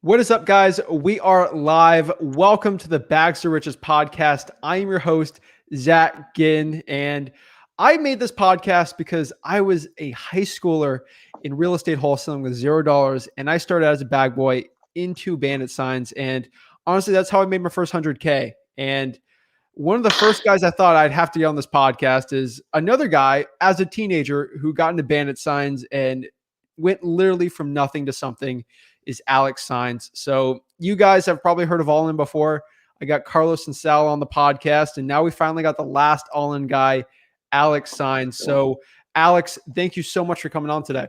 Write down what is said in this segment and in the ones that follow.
What is up, guys? We are live. Welcome to the Bags to Riches podcast. I am your host, Zach Ginn, and I made this podcast because I was a high schooler in real estate wholesaling with $0, and I started as a bag boy into bandit signs. And honestly, that's how I made my first 100K. And one of the first guys I thought I'd have to get on this podcast is another guy as a teenager who got into bandit signs and went literally from nothing to something. Is Alex Saenz. So you guys have probably heard of All In before. I got Carlos and Sal on the podcast, and now we finally got the last All In guy, Alex Saenz. So Alex, thank you so much for coming on today.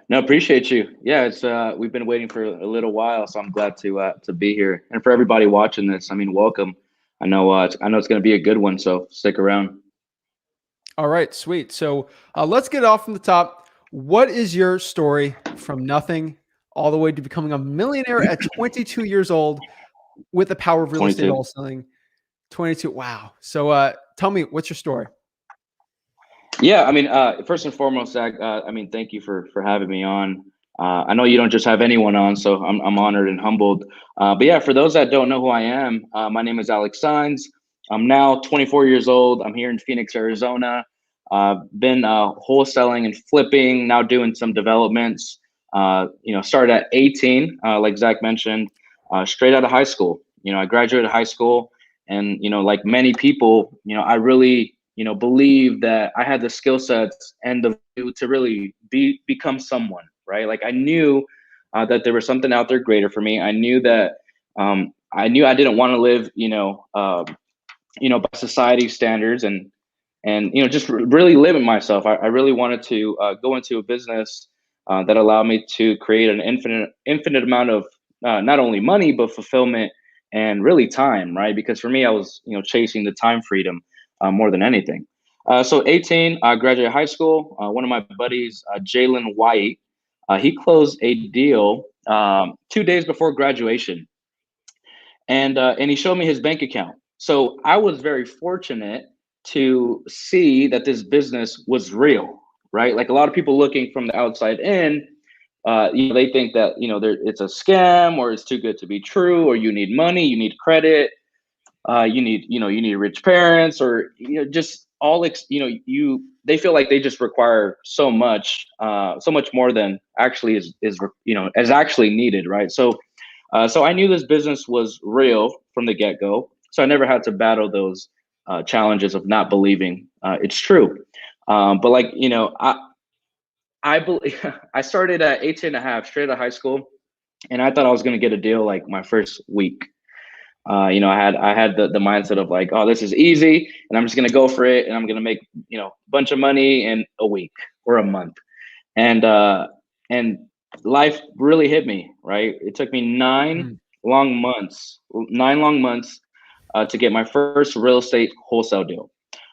No, appreciate you. Yeah, it's we've been waiting for a little while, so I'm glad to be here. And for everybody watching this, I mean, welcome. I know it's going to be a good one, so stick around. All right, sweet. So let's get off from the top. What is your story from nothing all the way to becoming a millionaire at 22 years old with the power of real estate wholesaling? 22. Wow. So tell me, what's your story? Yeah, I mean, first and foremost, Zach, I mean, thank you for having me on. I know you don't just have anyone on, so I'm honored and humbled. But yeah, for those that don't know who I am, my name is Alex Saenz. I'm now 24 years old. I'm here in Phoenix, Arizona. Been wholesaling and flipping, now doing some developments. Started at 18, like Zach mentioned, straight out of high school. I graduated high school, and like many people, I really believe that I had the skill sets and the view to really become someone, right? Like I knew that there was something out there greater for me. I knew that I didn't want to live, by society standards and just really limit myself. I really wanted to go into a business that allowed me to create an infinite amount of not only money but fulfillment and really time, right? Because for me, I was chasing the time freedom more than anything. So 18, I graduated high school. One of my buddies, Jalen White, he closed a deal 2 days before graduation, and he showed me his bank account. So I was very fortunate to see that this business was real, right? Like a lot of people looking from the outside in, they think that it's a scam or it's too good to be true, or you need money, you need credit, you need rich parents, or just all they feel like they just require so much more than actually is actually needed, right? So I knew this business was real from the get-go, so I never had to battle those challenges of not believing it's true. But I believe I started at 18 and a half, straight out of high school, and I thought I was going to get a deal like my first week. I had the mindset of like, oh, this is easy, and I'm just going to go for it, and I'm going to make a bunch of money in a week or a month, and life really hit me, right? It took me 9 long months to get my first real estate wholesale deal,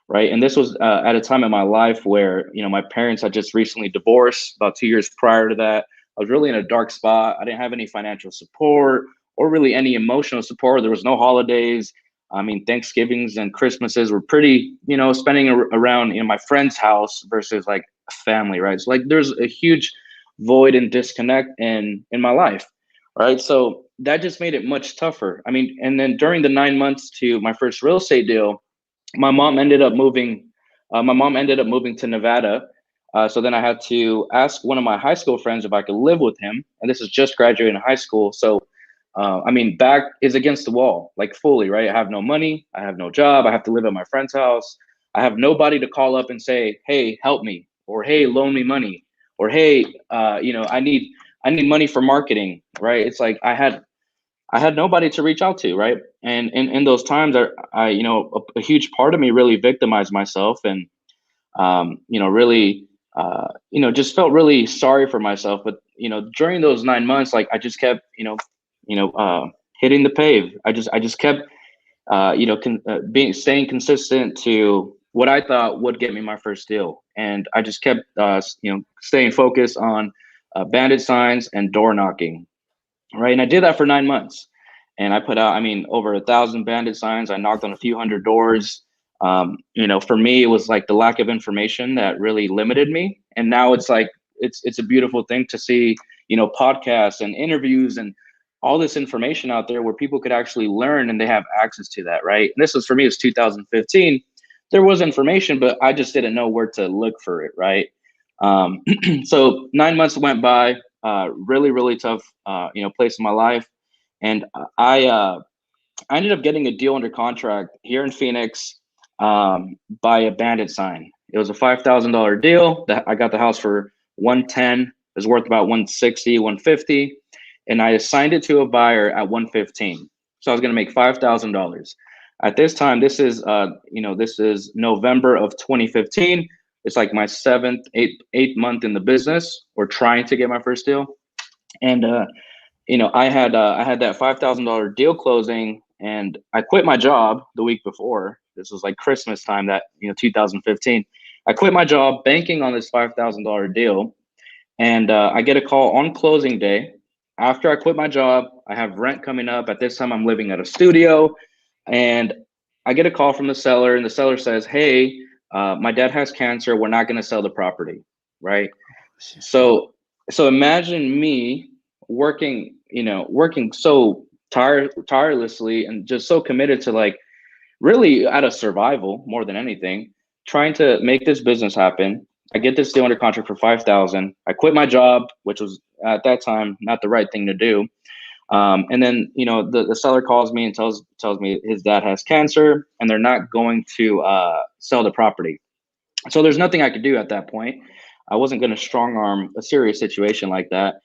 right? And this was at a time in my life where my parents had just recently divorced. About 2 years prior to that, I was really in a dark spot. I didn't have any financial support or really any emotional support. There was no holidays. I mean, Thanksgivings and Christmases were pretty, spending around my friend's house versus like family, right? So like there's a huge void and disconnect in my life, right? So that just made it much tougher. I mean, and then during the 9 months to my first real estate deal, my mom ended up moving. To Nevada. So then I had to ask one of my high school friends if I could live with him. And this is just graduating high school. So, back is against the wall, like fully, right? I have no money. I have no job. I have to live at my friend's house. I have nobody to call up and say, hey, help me, or hey, loan me money, or hey, I need money for marketing, right? It's like I had nobody to reach out to, right? And in those times, a huge part of me really victimized myself, and really, just felt really sorry for myself. But during those 9 months, like I just kept, hitting the pave. I just kept, staying consistent to what I thought would get me my first deal, and I just kept, staying focused on bandit signs and door knocking. Right. And I did that for 9 months, and I put out, over 1,000 bandit signs. I knocked on a few hundred doors. For me, it was like the lack of information that really limited me. And now it's like, it's a beautiful thing to see, podcasts and interviews and all this information out there where people could actually learn and they have access to that, right? And this was, for me, it's 2015. There was information, but I just didn't know where to look for it, right? So 9 months went by, really, really tough, place in my life. And I ended up getting a deal under contract here in Phoenix, by a bandit sign. It was a $5,000 deal that I got the house for 110. It was worth about 160, 150. And I assigned it to a buyer at 115. So I was going to make $5,000. At this time, this is November of 2015. It's like my eighth month in the business, or trying to get my first deal. And I had that $5,000 deal closing, and I quit my job the week before. This was like Christmas time, 2015. I quit my job banking on this $5,000 deal, and I get a call on closing day. After I quit my job, I have rent coming up. At this time, I'm living at a studio, and I get a call from the seller, and the seller says, "Hey, my dad has cancer. We're not going to sell the property," right? So imagine me working so tirelessly and just so committed to, like, really out of survival more than anything, trying to make this business happen. I get this deal under contract for $5,000. I quit my job, which was at that time not the right thing to do. And then, the seller calls me and tells me his dad has cancer and they're not going to sell the property. So there's nothing I could do at that point. I wasn't going to strong arm a serious situation like that.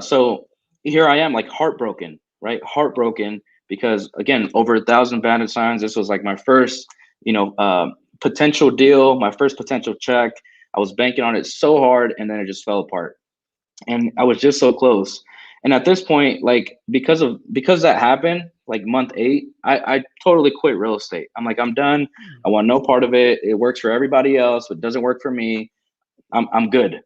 So here I am, like, heartbroken, right? Heartbroken because, again, over 1,000 bandit signs. This was like my first, potential deal, my first potential check. I was banking on it so hard, and then it just fell apart. And I was just so close. And at this point, like, because that happened, like month 8, I totally quit real estate. I'm like, I'm done. I want no part of it. It works for everybody else, but it doesn't work for me. I'm good.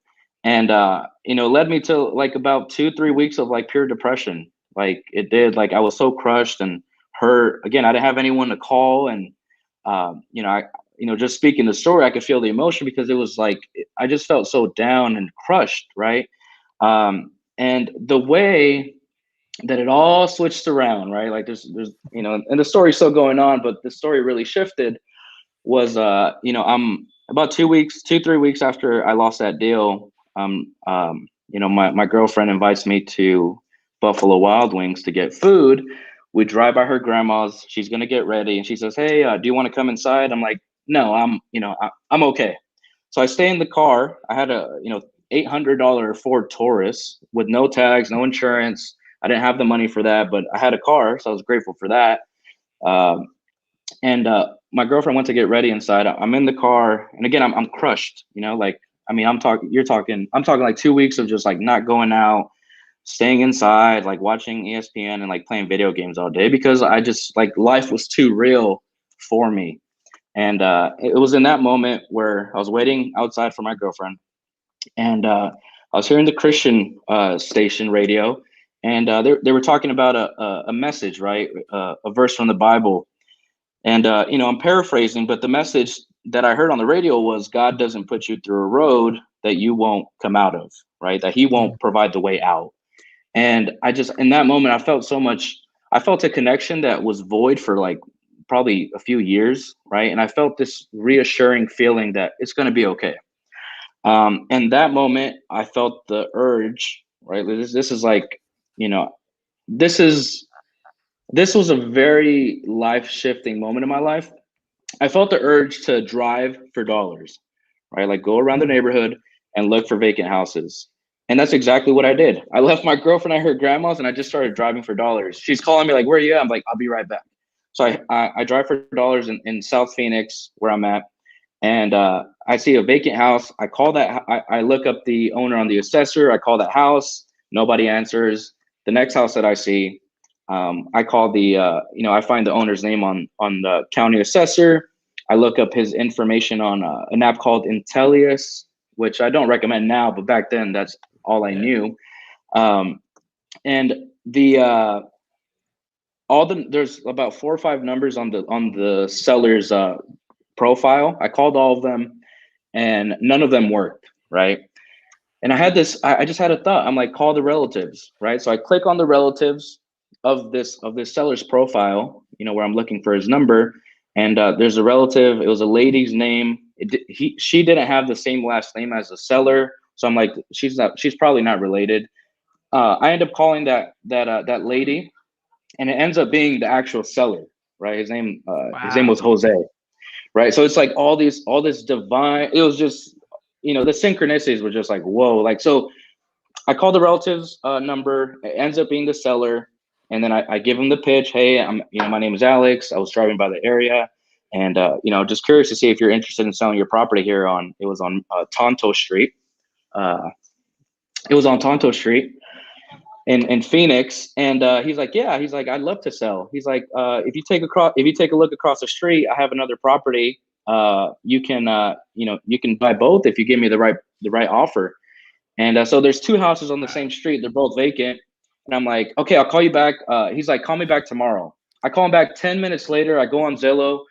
And led me to, like, about 2-3 weeks of, like, pure depression. Like, it did. Like, I was so crushed and hurt. Again, I didn't have anyone to call, and just speaking the story, I could feel the emotion because it was like I just felt so down and crushed, right? And the way that it all switched around, right? Like, there's and the story's still going on, but the story really shifted. Was I'm about 2-3 weeks after I lost that deal. My girlfriend invites me to Buffalo Wild Wings to get food. We drive by her grandma's. She's gonna get ready, and she says, "Hey, do you want to come inside?" I'm like, "No, I'm okay." So I stay in the car. I had a $800 Ford Taurus with no tags, no insurance. I didn't have the money for that, but I had a car, so I was grateful for that. And my girlfriend went to get ready inside. I'm in the car, and again, I'm crushed. I'm talking like 2 weeks of just, like, not going out, staying inside, like watching ESPN and, like, playing video games all day because I just, like, life was too real for me. And it was in that moment where I was waiting outside for my girlfriend, and I was hearing the Christian station radio, and they were talking about a message, right? A verse from the Bible. And, I'm paraphrasing, but the message that I heard on the radio was, God doesn't put you through a road that you won't come out of, right? That he won't provide the way out. And in that moment, I felt a connection that was void for, like, probably a few years, right? And I felt this reassuring feeling that it's going to be okay. And that moment, I felt the urge, right? This is like, this was a very life-shifting moment in my life. I felt the urge to drive for dollars, right? Like, go around the neighborhood and look for vacant houses. And that's exactly what I did. I left my girlfriend at her grandma's, and I just started driving for dollars. She's calling me like, "Where are you at?" I'm like, "I'll be right back." So I drive for dollars in South Phoenix, where I'm at. And I see a vacant house. I call that. I look up the owner on the assessor. I call that house. Nobody answers. The next house that I see, I call I find the owner's name on the county assessor. I look up his information on an app called Intellius, which I don't recommend now, but back then that's all I knew. And there's about 4 or 5 numbers on the seller's profile. I called all of them, and none of them worked, right? And I just had a thought. I'm like, call the relatives, right? So I click on the relatives of this seller's profile, where I'm looking for his number. And there's a relative. It was a lady's name. She didn't have the same last name as the seller. So I'm like, she's probably not related. I end up calling that lady, and it ends up being the actual seller, right? His name was Jose, right? So it's like all this divine. It was just, the synchronicities were just like, whoa. Like, so I call the relatives number. It ends up being the seller, and then I give him the pitch. Hey, my name is Alex. I was driving by the area, and just curious to see if you're interested in selling your property here It was on Tonto Street. It was on Tonto Street in Phoenix, and he's like, yeah, he's like, I'd love to sell. He's like, if you take a look across the street, I have another property. You can buy both if you give me the right offer. And so there's two houses on the same street. They're both vacant. And I'm like, okay, I'll call you back. He's like, call me back tomorrow. I call him back 10 minutes later. I go on Zillow.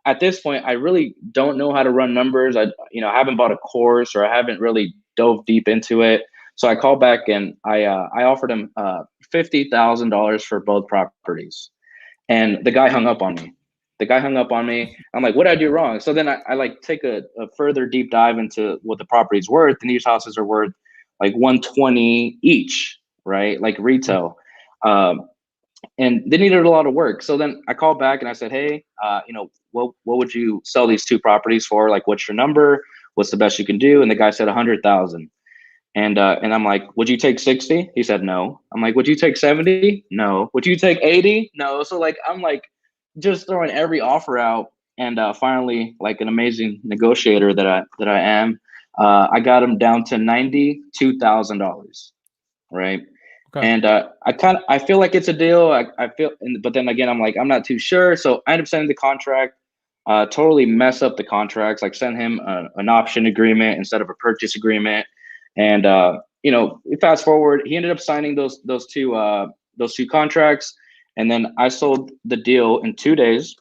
At this point, I really don't know how to run numbers. I haven't bought a course, or I haven't really dove deep into it. So I called back, and I offered him $50,000 for both properties. And the guy hung up on me. I'm like, what did I do wrong? So then I like take a further deep dive into what the property's worth. And these houses are worth like 120 each, right? Like retail. And they needed a lot of work. So then I called back and I said, hey, what would you sell these two properties for? Like, what's your number? What's the best you can do? And the guy said 100,000. And I'm like, would you take 60? He said, no. I'm like, would you take 70? No. Would you take 80? No. So like, I'm like just throwing every offer out. And finally, like an amazing negotiator that I am, I got him down to $92,000. Right. Okay. And I feel like it's a deal. But then again, I'm like, I'm not too sure. So I end up sending the contract, totally mess up the contracts, like send him an option agreement instead of a purchase agreement. And fast forward, he ended up signing those two contracts, and then I sold the deal in 2 days.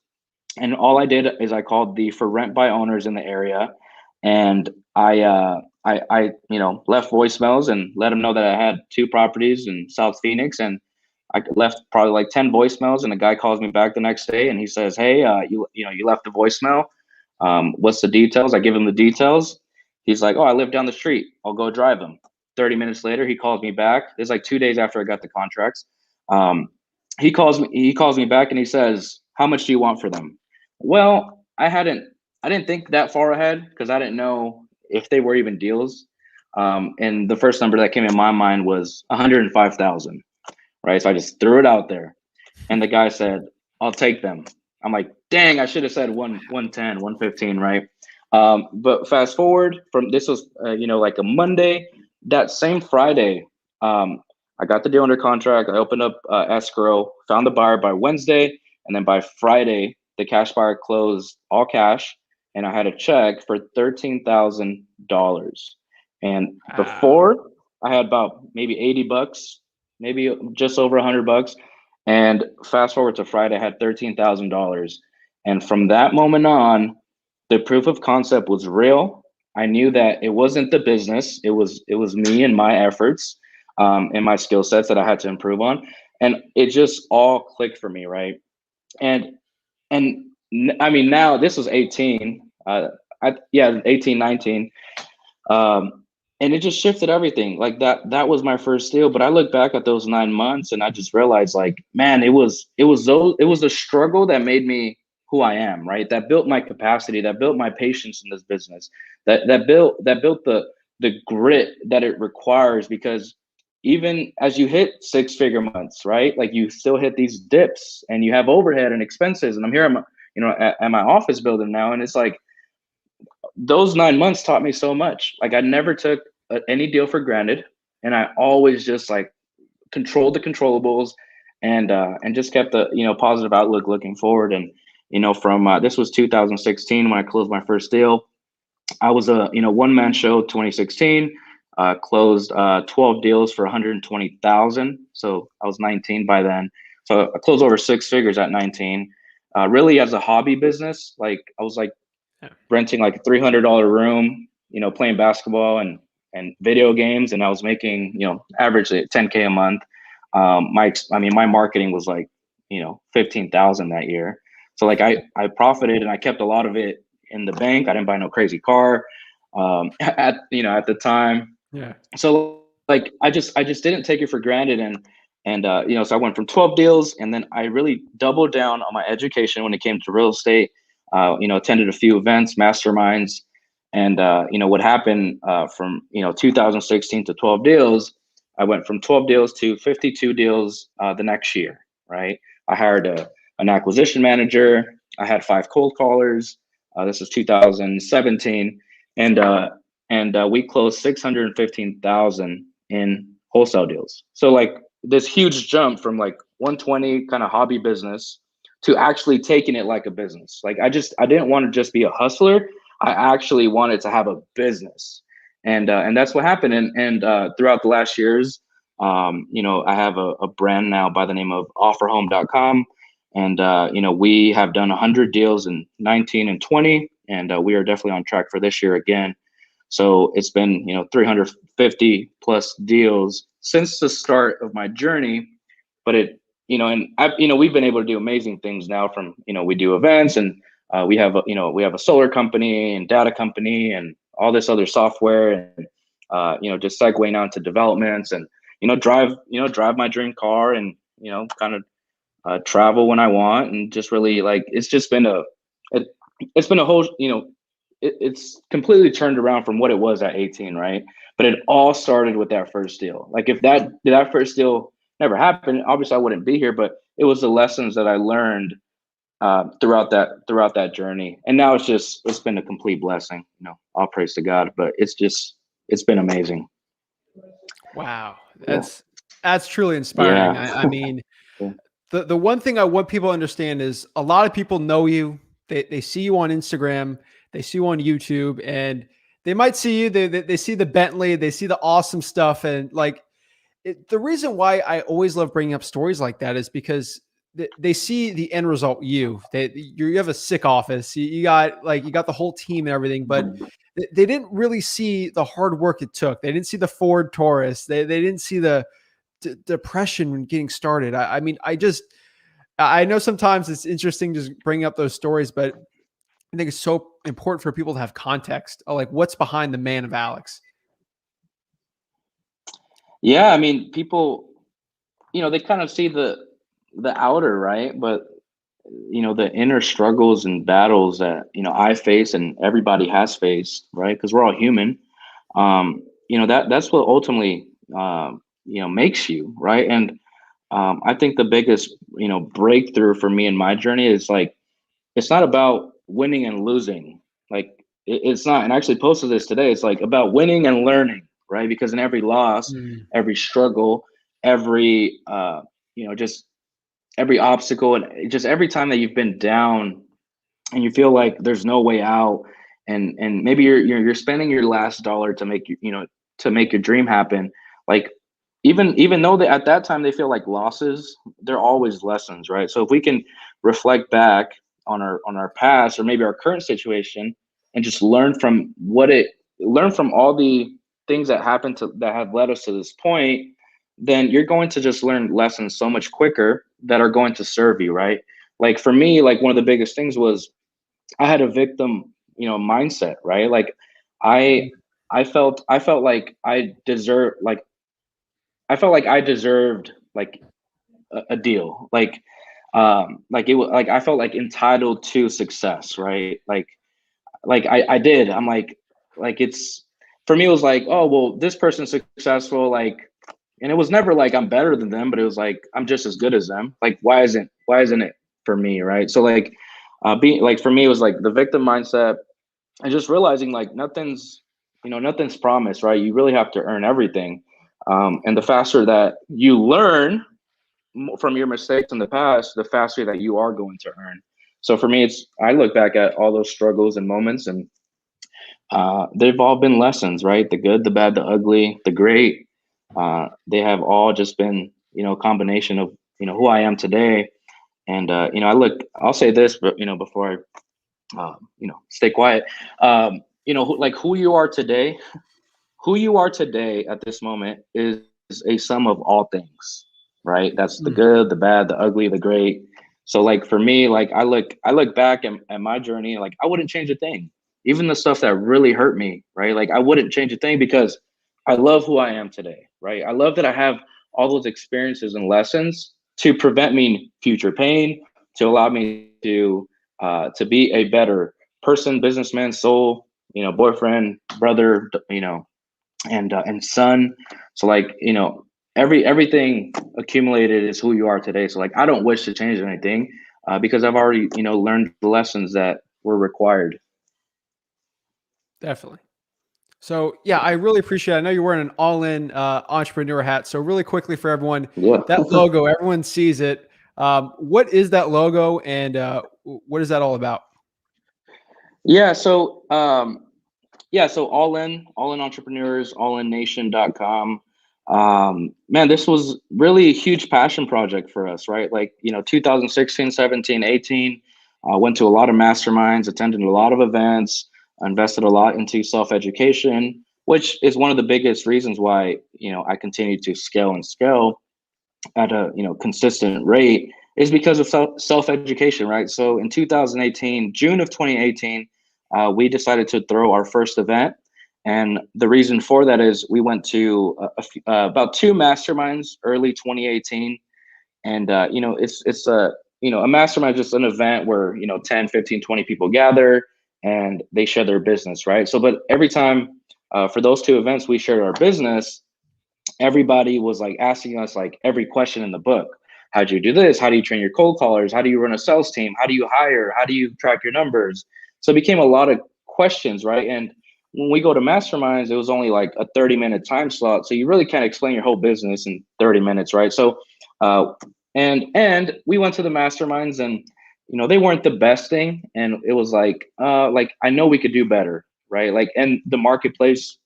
And all I did is I called the for rent by owners in the area, and I left voicemails and let them know that I had two properties in South Phoenix, and I left probably like 10 voicemails. And the guy calls me back the next day, and he says, "Hey, you left a voicemail. What's the details?" I give him the details. He's like, "Oh, I live down the street. I'll go drive him." 30 minutes later, he calls me back. It's like 2 days after I got the contracts. He calls me back, and he says, "How much do you want for them?" Well, I didn't think that far ahead, because I didn't know if they were even deals. And the first number that came in my mind was 105,000. Right. So I just threw it out there, and the guy said, "I'll take them." I'm like, dang, I should have said 110, 115. Right. But fast forward from this was, like a Monday. That same Friday, I got the deal under contract. I opened up escrow, found the buyer by Wednesday, and then by Friday, the cash buyer closed all cash, and I had a check for $13,000. And before, I had about maybe $80, maybe just over $100. And fast forward to Friday, I had $13,000. And from that moment on, the proof of concept was real. I knew that it wasn't the business; it was me and my efforts, and my skill sets that I had to improve on. And it just all clicked for me, right? And I mean, now this was 18, 18, 19. And it just shifted everything. Like that was my first deal. But I look back at those 9 months, and I just realized, like, man, it was a struggle that made me who I am, right? That built my capacity, that built my patience in this business, that built the grit that it requires. Because even as you hit 6-figure months, right? Like, you still hit these dips, and you have overhead and expenses. And I'm here, at my office building now, and it's like, those 9 months taught me so much. Like, I never took any deal for granted, and I always just like controlled the controllables, and just kept the positive outlook looking forward. And from this was 2016 when I closed my first deal. I was a one-man show. 2016 closed 12 deals for 120,000. So I was 19 by then. So I closed over 6 figures at 19. Really as a hobby business. Like, I was like renting like a $300 room, playing basketball and and video games, and I was making, average $10K a month. My marketing was like, 15,000 that year. So like I profited and I kept a lot of it in the bank. I didn't buy no crazy car at the time. Yeah. So like I just didn't take it for granted, and so I went from 12 deals, and then I really doubled down on my education when it came to real estate. Attended a few events, masterminds, and what happened from 2016 to 12 deals. I went from 12 deals to 52 deals the next year. Right, I hired an acquisition manager. I had 5 cold callers. This is 2017, and we closed 615,000 in wholesale deals. So like this huge jump from like 120 kind of hobby business to actually taking it like a business. Like I didn't want to just be a hustler. I actually wanted to have a business, and that's what happened. And throughout the last years, I have a brand now by the name of offerhome.com. And we have done 100 deals in 19 and 20, and we are definitely on track for this year again. So it's been 350 plus deals since the start of my journey. But we've been able to do amazing things now. From we do events, and we have a solar company and data company and all this other software, and just segueing on to developments, and drive my dream car, and kind of travel when I want, and just really like it's just been it's been a whole it's completely turned around from what it was at 18, right? But it all started with that first deal. Like if that first deal never happened, obviously I wouldn't be here, but it was the lessons that I learned throughout that journey. And now it's been a complete blessing. All praise to God, but it's been amazing. Wow. That's truly inspiring. Yeah. I mean, Yeah. the one thing I want people to understand is a lot of people know you. They see you on Instagram, they see you on YouTube, and they might see you. They see the Bentley, they see the awesome stuff, and like the reason why I always love bringing up stories like that is because they see the end result. You have a sick office. You got the whole team and everything, but they didn't really see the hard work it took. They didn't see the Ford Taurus. They didn't see the depression when getting started. I mean, I know sometimes it's interesting just bringing up those stories, but I think it's so important for people to have context of like what's behind the man of Alex. Yeah, I mean, people, they kind of see the outer, right? But the inner struggles and battles that I face and everybody has faced, right? Because we're all human. That's what ultimately makes you, right? And I think the biggest breakthrough for me in my journey is like it's not about winning and losing. Like it's not. And I actually posted this today. It's like about winning and learning, right? Because in every loss, every struggle, every just every obstacle, and just every time that you've been down and you feel like there's no way out, and maybe you're spending your last dollar to make to make your dream happen. Like even though at that time they feel like losses, they're always lessons, right? So if we can reflect back on our past or maybe our current situation and just learn from all the things that happened that have led us to this point, then you're going to just learn lessons so much quicker that are going to serve you, right? Like for me, like one of the biggest things was I had a victim, mindset, right? Like I felt like I felt like I deserved like a deal. Like it was like I felt like entitled to success, right? Like I did. I'm like it's for me it was like, oh well, this person's successful, like, and it was never like I'm better than them, but it was like I'm just as good as them. Like why isn't it for me, right? So like being like for me it was like the victim mindset and just realizing like nothing's promised, right? You really have to earn everything. And the faster that you learn from your mistakes in the past, the faster that you are going to earn. So for me, I look back at all those struggles and moments, and they've all been lessons, right? The good, the bad, the ugly, the great. They have all just been, a combination of, who I am today. And, I'll say this, but, before I, stay quiet, like who you are today, who you are today at this moment is a sum of all things, right? That's the good, the bad, the ugly, the great. So like for me, like I look back at my journey, like I wouldn't change a thing. Even the stuff that really hurt me, right? Like I wouldn't change a thing because I love who I am today, right? I love that I have all those experiences and lessons to prevent me future pain, to allow me to be a better person, businessman, soul, boyfriend, brother, and son. So like, everything accumulated is who you are today. So like, I don't wish to change anything because I've already, learned the lessons that were required. Definitely. So yeah, I really appreciate it. I know you're wearing an all-in entrepreneur hat. So really quickly for everyone, Yeah. that logo, everyone sees it. What is that logo, and what is that all about? Yeah. So all in entrepreneurs, allinnation.com. Man, this was really a huge passion project for us, right? Like, 2016, 17, 18, went to a lot of masterminds, attended a lot of events, invested a lot into self-education, which is one of the biggest reasons why, I continue to scale and scale at a, consistent rate, is because of self-education, right? So in 2018, June of 2018, we decided to throw our first event. And the reason for that is we went to about two masterminds early 2018. And, it's a mastermind, just an event where, 10, 15, 20 people gather and they share their business, right? So, but every time for those two events, we shared our business, everybody was like asking us like every question in the book. How do you do this? How do you train your cold callers? How do you run a sales team? How do you hire? How do you track your numbers? So it became a lot of questions, right? And when we go to masterminds, it was only like a 30-minute time slot. So you really can't explain your whole business in 30 minutes, right? So and we went to the masterminds, and they weren't the best thing. And it was like I know we could do better, right? Like, and the marketplace,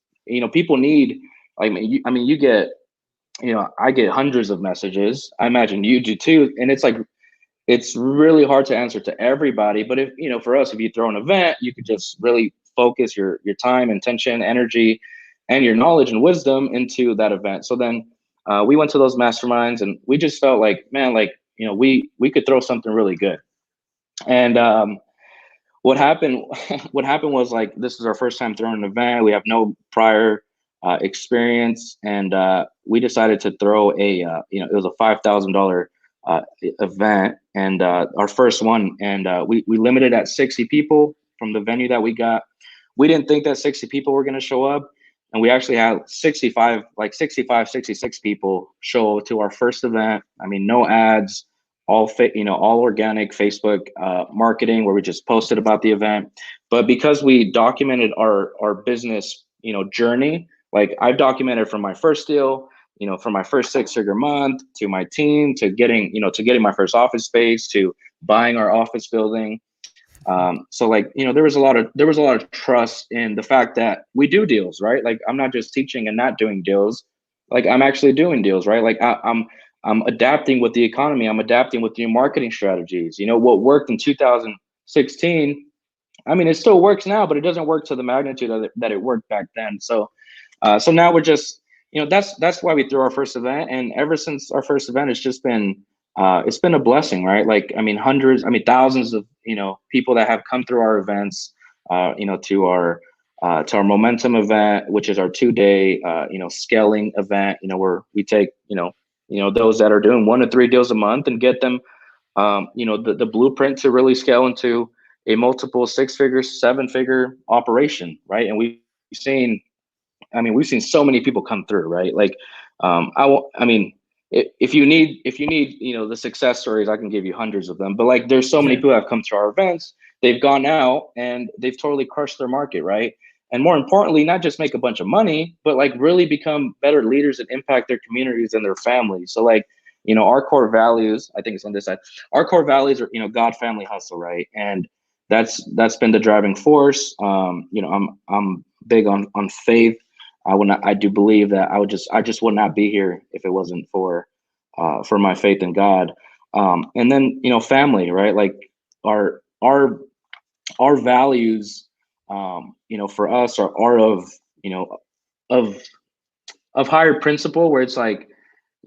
people need, you get, I get hundreds of messages. I imagine you do too. And it's like, it's really hard to answer to everybody. But if, for us, if you throw an event, you could just really focus your time, intention, energy, and your knowledge and wisdom into that event. So then we went to those masterminds, and we just felt like, man, like, we could throw something really good. And what happened what happened was, like, this is our first time throwing an event. We have no prior experience, and we decided to throw it was a $5,000 event, and our first one, and we limited at 60 people from the venue that we got. We didn't think that 60 people were going to show up, and we actually had 65, 66 people show to our first event. I mean, no ads, all organic Facebook marketing, where we just posted about the event. But because we documented our business, journey, like I've documented from my first deal, from my first 6-figure month, to my team, to getting my first office space, to buying our office building. So like, there was a lot of trust in the fact that we do deals, right? Like, I'm not just teaching and not doing deals. Like, I'm actually doing deals, right? Like I'm adapting with the economy. I'm adapting with new marketing strategies. What worked in 2016, I mean, it still works now, but it doesn't work to the magnitude that it worked back then. So now we're just, that's why we threw our first event. And ever since our first event, it's been a blessing, right? Like, I mean, thousands of, people that have come through our events, to our momentum event, which is our 2-day, scaling event, where we take, those that are doing 1 to 3 deals a month and get them, the blueprint to really scale into a multiple 6-figure, 7-figure operation, right? And we've seen so many people come through, right? Like, if you need, the success stories, I can give you hundreds of them. But like, there's so many people that have come to our events. They've gone out and they've totally crushed their market, right? And more importantly, not just make a bunch of money, but like really become better leaders and impact their communities and their families. So like, our core values, I think it's on this side. Our core values are, God, family, hustle, right? And that's been the driving force. I'm big on faith. I do believe that I just would not be here if it wasn't for my faith in God. And then, family, right? Like our values, for us are of, of higher principle, where it's like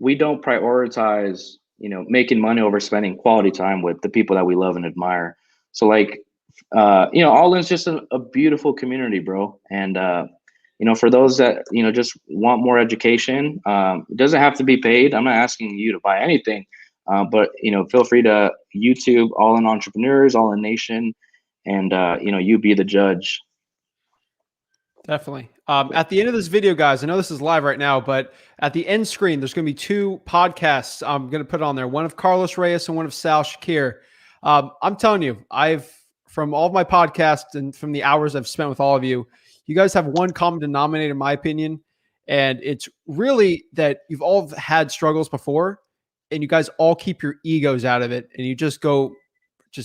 we don't prioritize, making money over spending quality time with the people that we love and admire. So like, All In's just a beautiful community, bro. And for those that just want more education, it doesn't have to be paid. I'm not asking you to buy anything, but feel free to YouTube All In Entrepreneurs, All In Nation, and you be the judge. Definitely. At the end of this video, guys, I know this is live right now, but at the end screen, there's going to be 2 podcasts I'm going to put on there. One of Carlos Reyes and one of Sal Shakir. I'm telling you, from all of my podcasts and from the hours I've spent with all of you, you guys have one common denominator, in my opinion. And it's really that you've all had struggles before and you guys all keep your egos out of it and you just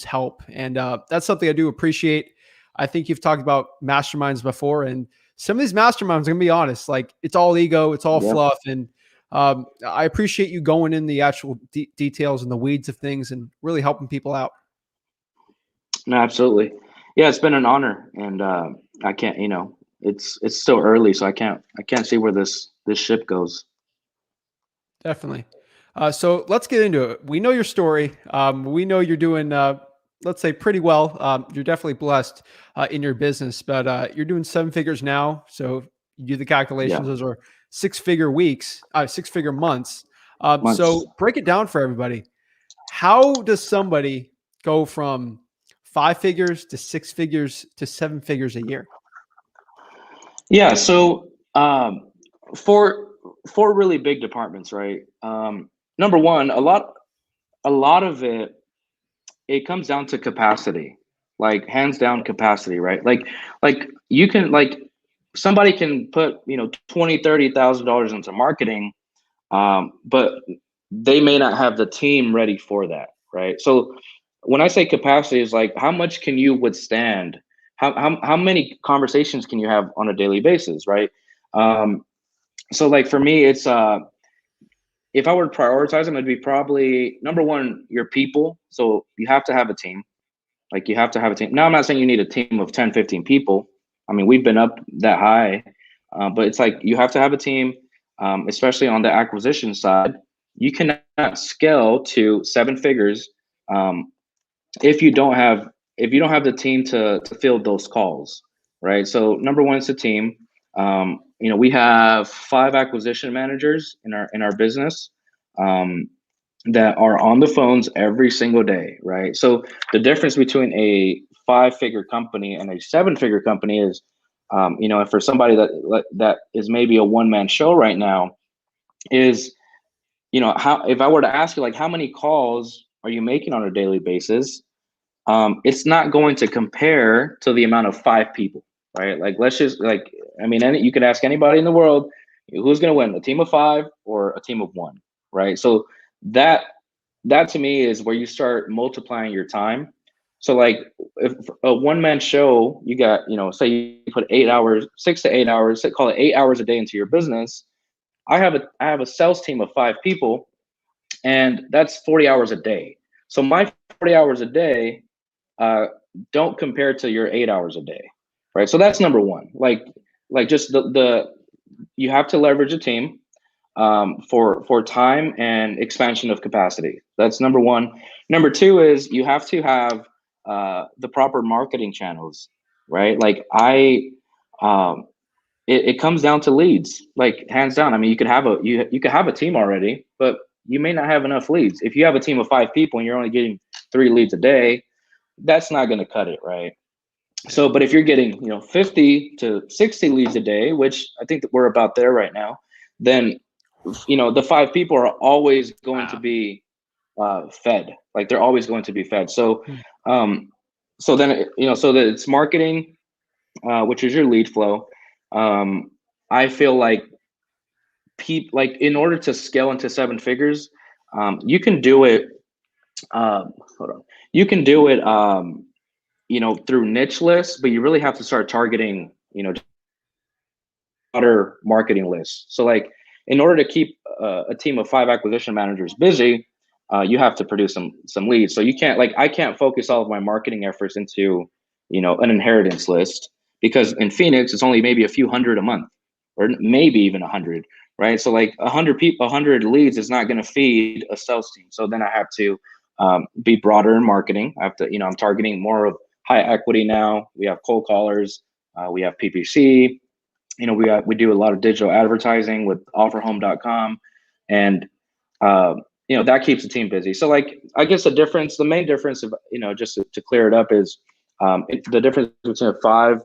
help. And that's something I do appreciate. I think you've talked about masterminds before, and some of these masterminds, I'm gonna be honest, like it's all ego, it's all fluff. And I appreciate you going in the actual details and the weeds of things and really helping people out. No, absolutely. Yeah, it's been an honor, and I can't, it's still early, so I can't see where this ship goes. Definitely. So let's get into it. We know your story. We know you're doing, let's say, pretty well. You're definitely blessed in your business, but you're doing 7 figures now. So you do the calculations; those are 6-figure weeks, 6-figure months. So break it down for everybody. How does somebody go from 5 figures to 6 figures to 7 figures a year? Yeah. So four really big departments, right? Number one, a lot of it comes down to capacity, like hands down capacity, right? Like you can, like, somebody can put, $20,000-$30,000 into marketing, but they may not have the team ready for that, right? So when I say capacity, is like, how much can you withstand? How many conversations can you have on a daily basis, right? So like for me, it's if I were to prioritize them, it'd be probably number one, your people. So you have to have a team. Like you have to have a team. Now, I'm not saying you need a team of 10, 15 people. I mean, we've been up that high, but it's like you have to have a team, especially on the acquisition side. You cannot scale to 7 figures if you don't have the team to field those calls, right? So number one is the team. We have 5 acquisition managers in our business that are on the phones every single day, right? So the difference between a 5-figure company and a 7-figure company is, for somebody that is maybe a one-man show right now, is, how, if I were to ask you, like, how many calls are you making on a daily basis? It's not going to compare to the amount of 5 people, right? Like, let's just, like, I mean, you could ask anybody in the world, who's going to win, a team of 5 or a team of 1, right? So that to me is where you start multiplying your time. So like, if a one-man show, you got, say you put 8 hours, 6 to 8 hours, call it 8 hours a day into your business. I have a sales team of 5 people, and that's 40 hours a day. So my 40 hours a day don't compare to your 8 hours a day, right? So that's number one. Like just the you have to leverage a team for time and expansion of capacity. That's number one. Number two is you have to have the proper marketing channels, right? Like it comes down to leads, like hands down. I mean, you could have a team already, but you may not have enough leads. If you have a team of 5 people and you're only getting 3 leads a day, that's not going to cut it, right? So, but if you're getting 50 to 60 leads a day, which I think that we're about there right now, then the 5 people are always going to be fed. Like they're always going to be fed. So so then so that it's marketing, which is your lead flow. I feel like in order to scale into 7 figures, you can do it you can do it through niche lists, but you really have to start targeting broader marketing lists. So like, in order to keep a team of 5 acquisition managers busy, you have to produce some leads. So you can't, like, I can't focus all of my marketing efforts into an inheritance list, because in Phoenix it's only maybe a few hundred a month, or maybe even 100, right? So like 100 people, 100 leads is not going to feed a sales team. So then I have to be broader in marketing. I have to, I'm targeting more of high equity now. We have cold callers, we have PPC. We do a lot of digital advertising with offerhome.com, and that keeps the team busy. So like, I guess the main difference of, just to clear it up is the difference between a 5,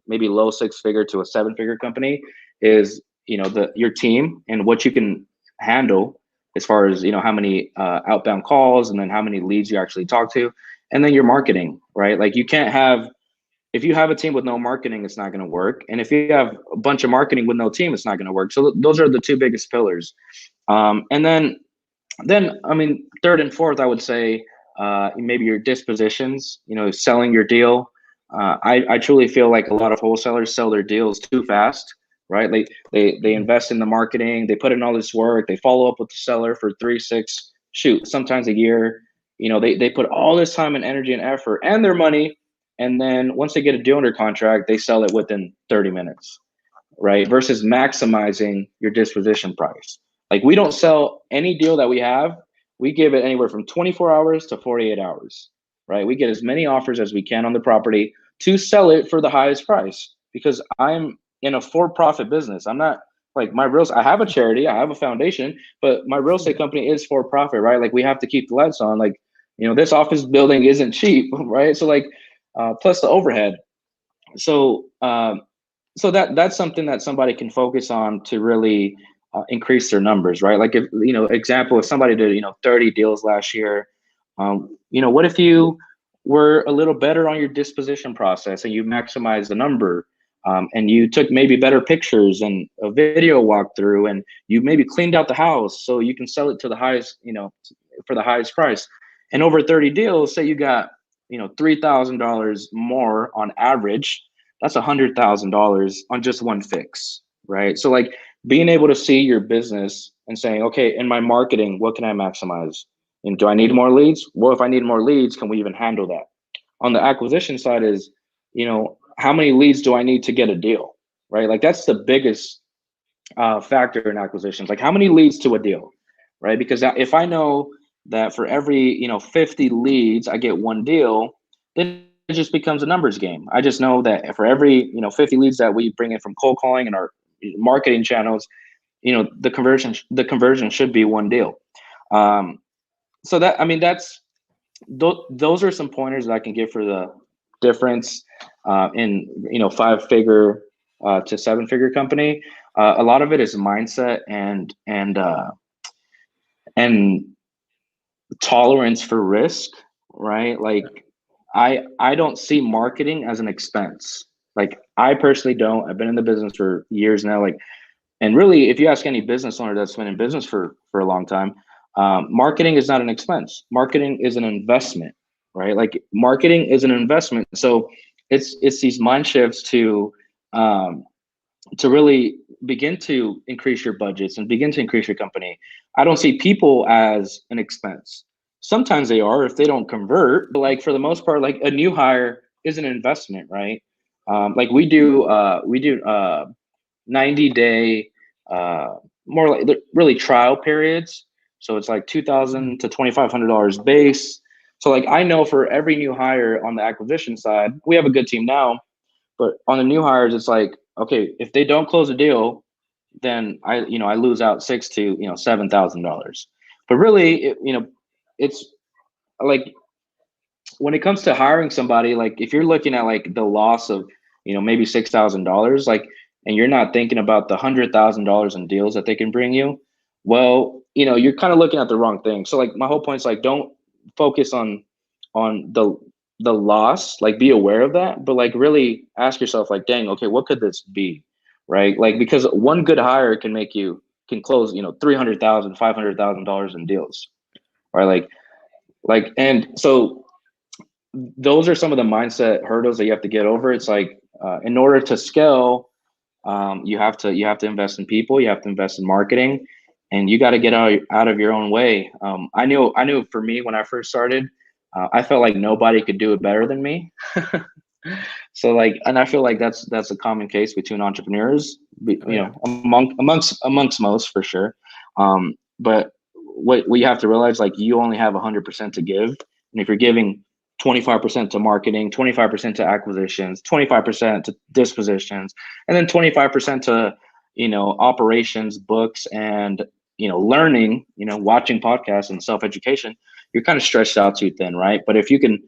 maybe low 6-figure to a 7-figure company is, your team and what you can handle as far as, how many outbound calls, and then how many leads you actually talk to, and then your marketing, right? Like if you have a team with no marketing, it's not going to work. And if you have a bunch of marketing with no team, it's not going to work. So those are the two biggest pillars. And then I mean, third and fourth, I would say maybe your dispositions, selling your deal. I truly feel like a lot of wholesalers sell their deals too fast, right? They invest in the marketing, they put in all this work, they follow up with the seller for 3, 6, sometimes a year. They put all this time and energy and effort and their money. And then once they get a deal under contract, they sell it within 30 minutes, right? Versus maximizing your disposition price. Like, we don't sell any deal that we have. We give it anywhere from 24 hours to 48 hours, right? We get as many offers as we can on the property to sell it for the highest price, because I'm in a for-profit business. I'm not like I have a charity, I have a foundation, but my real estate company is for profit, right? Like, we have to keep the lights on. Like, this office building isn't cheap, right? So like, plus the overhead. So that's something that somebody can focus on to really increase their numbers, right? Like, if example, if somebody did 30 deals last year, what if you were a little better on your disposition process and you maximize the number, and you took maybe better pictures and a video walkthrough, and you maybe cleaned out the house so you can sell it to the highest, for the highest price. And over 30 deals, say you got $3,000 more on average, that's $100,000 on just one fix, right? So like, being able to see your business and saying, okay, in my marketing, what can I maximize? And do I need more leads? Well, if I need more leads, can we even handle that? On the acquisition side is, how many leads do I need to get a deal, right? Like, that's the biggest factor in acquisitions. Like, how many leads to a deal, right? Because if I know that for every 50 leads I get one deal, then it just becomes a numbers game. I just know that for every 50 leads that we bring in from cold calling and our marketing channels, the conversion should be one deal. So that, I mean, those are some pointers that I can give for the difference in 5-figure to 7-figure company. A lot of it is mindset and tolerance for risk, right? Like, I don't see marketing as an expense. Like, I personally don't. I've been in the business for years now. Like, and really, if you ask any business owner that's been in business for a long time, marketing is not an expense. Marketing is an investment, right? Like, marketing is an investment. So it's these mind shifts to really begin to increase your budgets and begin to increase your company. I don't see people as an expense. Sometimes they are if they don't convert, but like, for the most part, like, a new hire is an investment, right? Like, we do 90-day, more like really trial periods. So it's like $2,000 to $2,500 base. So like, I know for every new hire on the acquisition side, we have a good team now, but on the new hires, it's like, okay, if they don't close a deal, then I lose out $6,000 to $7,000. But really, it's like, when it comes to hiring somebody, like, if you're looking at like the loss of maybe $6,000, like, and you're not thinking about the $100,000 in deals that they can bring you, well, you're kind of looking at the wrong thing. So like, my whole point is like, don't focus on the loss, like, be aware of that, but like, really ask yourself, like, dang, okay, what could this be, right? Like, because one good hire can close $300,000, $500,000 in deals, right? Like, and so those are some of the mindset hurdles that you have to get over. It's like, in order to scale, you have to invest in people, you have to invest in marketing, and you got to get out of your own way. I knew for me, when I first started, I felt like nobody could do it better than me. So like, and I feel like that's a common case between entrepreneurs, Oh yeah. amongst most for sure. But what you have to realize, like, you only have 100% to give, and if you're giving 25% to marketing, 25% to acquisitions, 25% to dispositions, and then 25% to operations, books, and learning, watching podcasts and self education, you're kind of stretched out too thin, right? But if you can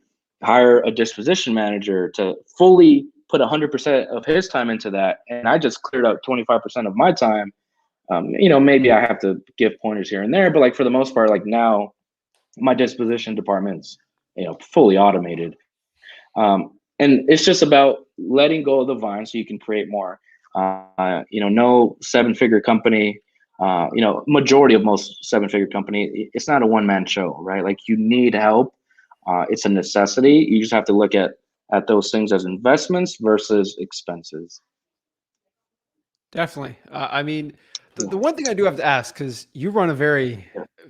hire a disposition manager to fully put 100% of his time into that, and I just cleared up 25% of my time. Maybe I have to give pointers here and there, but like for the most part, like now my disposition department's fully automated, and it's just about letting go of the vine so you can create more. No seven-figure company. Majority of most seven-figure company, it's not a one-man show, right? Like you need help. It's a necessity. You just have to look at those things as investments versus expenses. Definitely. I mean, Yeah. the one thing I do have to ask, because you run a very,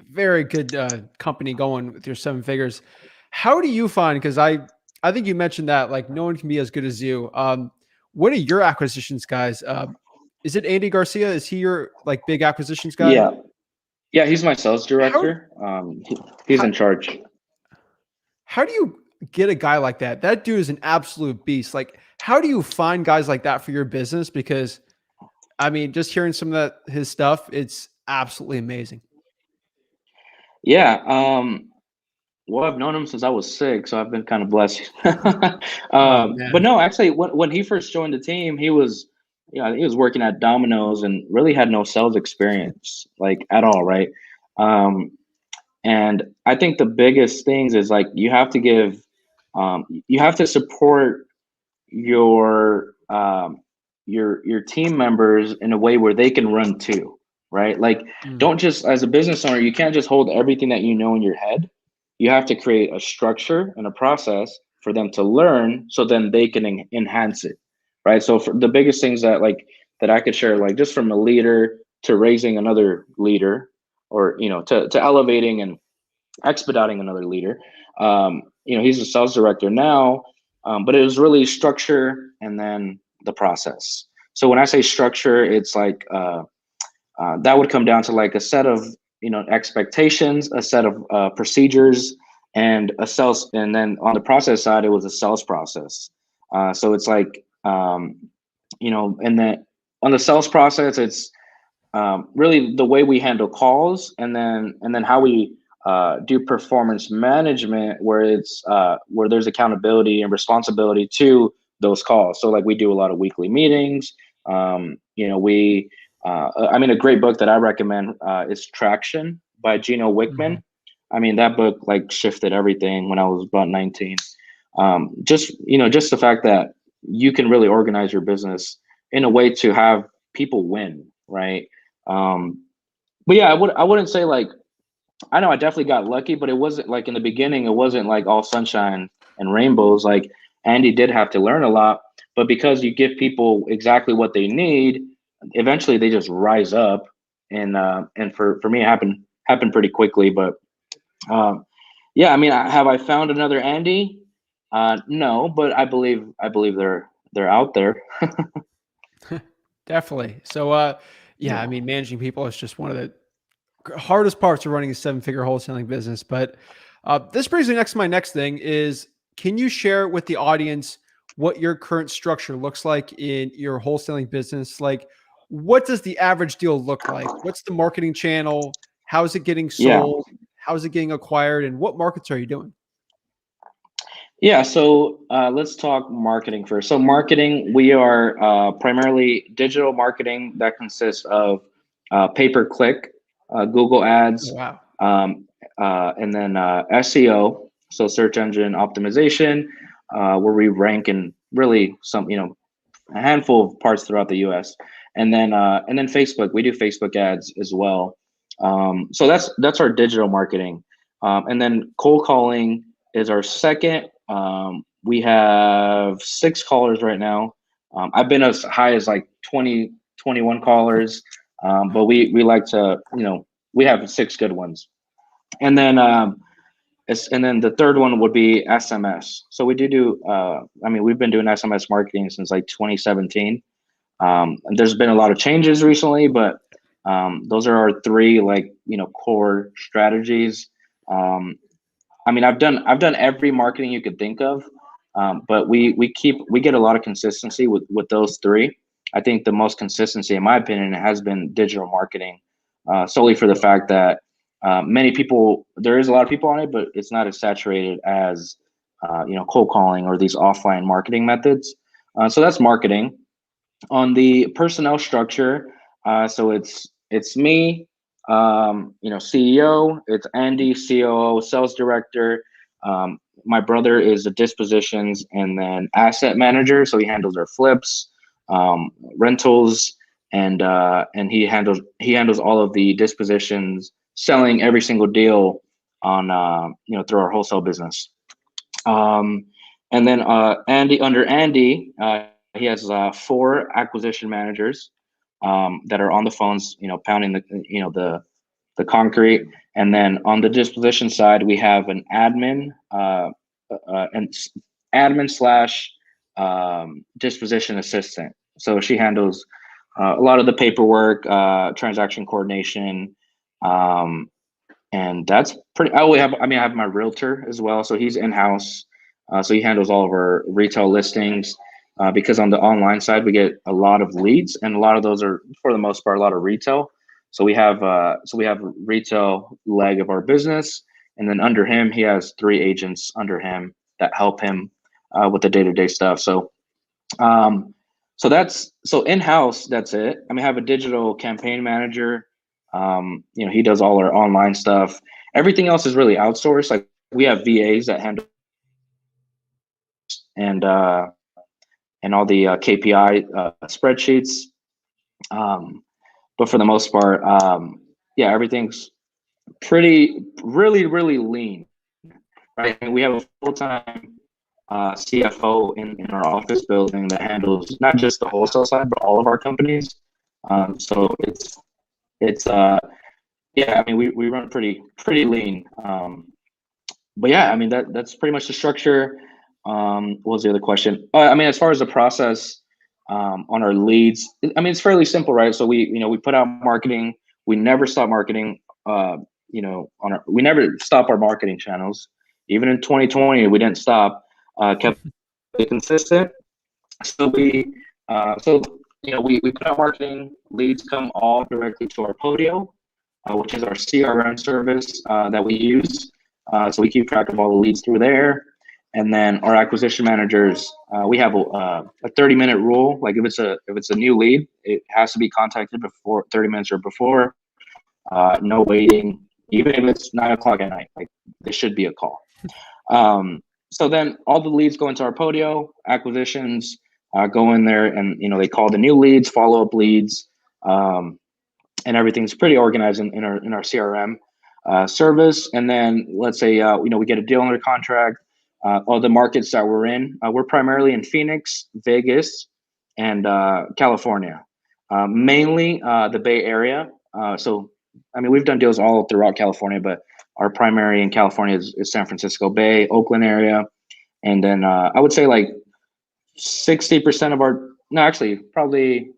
very good company going with your seven figures. How do you find? Because I think you mentioned that like no one can be as good as you. What are your acquisitions guys? Is it Andy Garcia? Is he your like big acquisitions guy? Yeah. Yeah, he's my sales How director. He's how in charge. how do you get a guy like that? That dude is an absolute beast. Like, how do you find guys like that for your business? Because I mean, just hearing some of his stuff, it's absolutely amazing. Yeah. Well, I've known him since I was 6, so I've been kind of blessed. Oh But man. no, actually, when he first joined the team, he was, he was working at Domino's and really had no sales experience, like at all, right? Um, and I think the biggest things is like you have to support your your team members in a way where they can run too, right? Like, Mm, don't just, as a business owner, you can't just hold everything that you know in your head. You have to create a structure and a process for them to learn, so then they can enhance it, right? So for the biggest things that I could share, like just from a leader to raising another leader, or to elevating and expediting another leader. He's a sales director now, but it was really structure and then the process. So when I say structure, it's like that would come down to like a set of expectations, a set of procedures, and a sales. And then on the process side, it was a sales process. So it's like and then on the sales process, it's really the way we handle calls, and then how we do performance management, where it's where there's accountability and responsibility to those calls. So like we do a lot of weekly meetings. We I mean, a great book that I recommend is Traction by Gino mhm. Wickman. I mean, that book like shifted everything when I was about 19. Just the fact that you can really organize your business in a way to have people win, right? um, but yeah, I wouldn't say like, I know I definitely got lucky, but it wasn't like in the beginning, it wasn't like all sunshine and rainbows. Like Andy did have to learn a lot, but because you give people exactly what they need, eventually they just rise up. And for me, it happened pretty quickly. But yeah, I mean, have I found another Andy? No, but I believe they're out there. Definitely. So, yeah, I Yeah. mean, managing people is just one of the hardest parts of running a seven-figure wholesaling business. But this brings me next to my next thing is, can you share with the audience what your current structure looks like in your wholesaling business? Like, what does the average deal look like? What's the marketing channel? How is it getting Yeah. sold? How is it getting acquired? And what markets are you doing? Yeah, so let's talk marketing first. So marketing, we are primarily digital marketing that consists of pay-per-click, Google ads, Wow. and then SEO, so search engine optimization, where we rank in really a handful of parts throughout the U.S. And then Facebook, we do Facebook ads as well. So that's our digital marketing, and then cold calling is our second. We have 6 callers right now. I've been as high as like 20, 21 callers, but we like to we have 6 good ones, and then And then the third one would be SMS. So we do. I mean, we've been doing SMS marketing since like 2017. And there's been a lot of changes recently, but those are our three core strategies. I mean, I've done every marketing you could think of, but we get a lot of consistency with those three. I think the most consistency, in my opinion, has been digital marketing, solely for the fact that there is a lot of people on it, but it's not as saturated as cold calling or these offline marketing methods. So that's marketing. On the personnel structure, so it's me, CEO. It's Andy, COO, sales director. My brother is a dispositions and then asset manager, so he handles our flips, rentals, and he handles all of the dispositions, selling every single deal on through our wholesale business. And then under Andy, he has 4 acquisition managers that are on the phones, pounding the concrete. And then on the disposition side, we have an admin and admin slash disposition assistant. So she handles a lot of the paperwork, transaction coordination, and that's pretty. I have my realtor as well, so he's in house. So he handles all of our retail listings. Because on the online side, we get a lot of leads, and a lot of those are, for the most part, a lot of retail. So we have a retail leg of our business, and then under him, he has 3 agents under him that help him with the day-to-day stuff. So in house, that's it. I mean, I have a digital campaign manager. He does all our online stuff. Everything else is really outsourced. Like we have VAs that handle and all the KPI spreadsheets. But for the most part, everything's really lean, right? And we have a full-time CFO in our office building that handles not just the wholesale side, but all of our companies. So it's I mean, we run pretty lean. But yeah, I mean, that's pretty much the structure. What was the other question? I mean, as far as the process on our leads, I mean, it's fairly simple, right? So we put out marketing. We never stop marketing. We never stop our marketing channels. Even in 2020, we didn't stop. Kept it consistent. So we put out marketing. Leads come all directly to our Podio, which is our CRM service that we use. So we keep track of all the leads through there. And then our acquisition managers, we have a 30-minute rule. Like if it's a new lead, it has to be contacted before 30 minutes or before. No waiting, even if it's 9 o'clock at night. Like there should be a call. So then all the leads go into our Podio. Acquisitions go in there, and they call the new leads, follow-up leads, and everything's pretty organized in our CRM service. And then let's say we get a deal under contract. All the markets that we're in, we're primarily in Phoenix, Vegas, and California, mainly the Bay Area. So, I mean, we've done deals all throughout California, but our primary in California is San Francisco Bay, Oakland area. And then I would say like 60% of our, no, actually probably,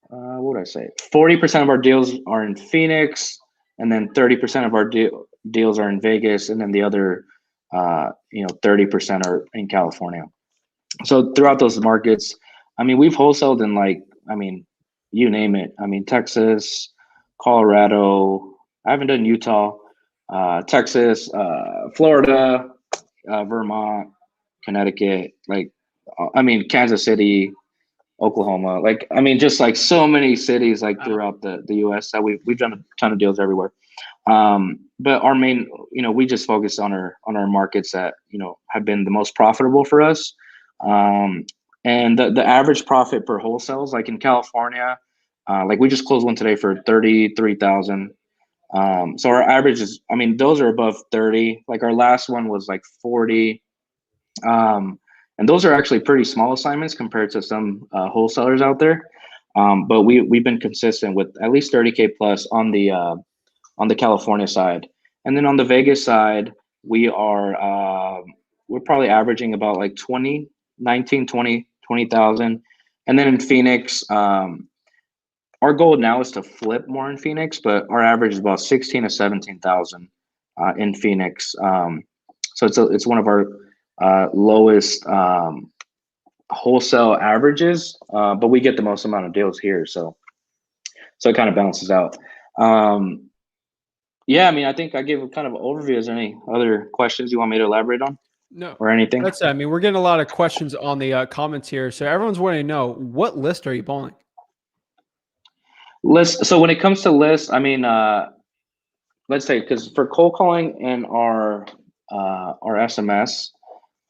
what would I say? 40% of our deals are in Phoenix, and then 30% of our deals are in Vegas, and then the other 30% are in California. So throughout those markets, I mean, we've wholesaled in you name it. I mean, Texas, Colorado. I haven't done Utah, Texas, Florida, Vermont, Connecticut. Kansas City, Oklahoma. Just like so many cities throughout the U.S. that we've done a ton of deals everywhere. But our main, we just focus on our markets that, have been the most profitable for us. And the average profit per wholesales, like in California, we just closed one today for 33,000. So our average is, those are above 30. Like our last one was like 40. And those are actually pretty small assignments compared to some wholesalers out there. But we've been consistent with at least 30K plus on the California side. And then on the Vegas side, we're probably averaging about like 20,000. And then in Phoenix, our goal now is to flip more in Phoenix, but our average is about 16 to 17,000 in Phoenix. So it's one of our lowest wholesale averages, but we get the most amount of deals here, so it kind of balances out. Yeah, I mean, I think I gave a kind of overview. Is there any other questions you want me to elaborate on? No, Or anything? that's it. I mean, we're getting a lot of questions on the comments here. So everyone's wanting to know, what list are you pulling? List. So when it comes to lists, I mean, let's say, because for cold calling and our SMS,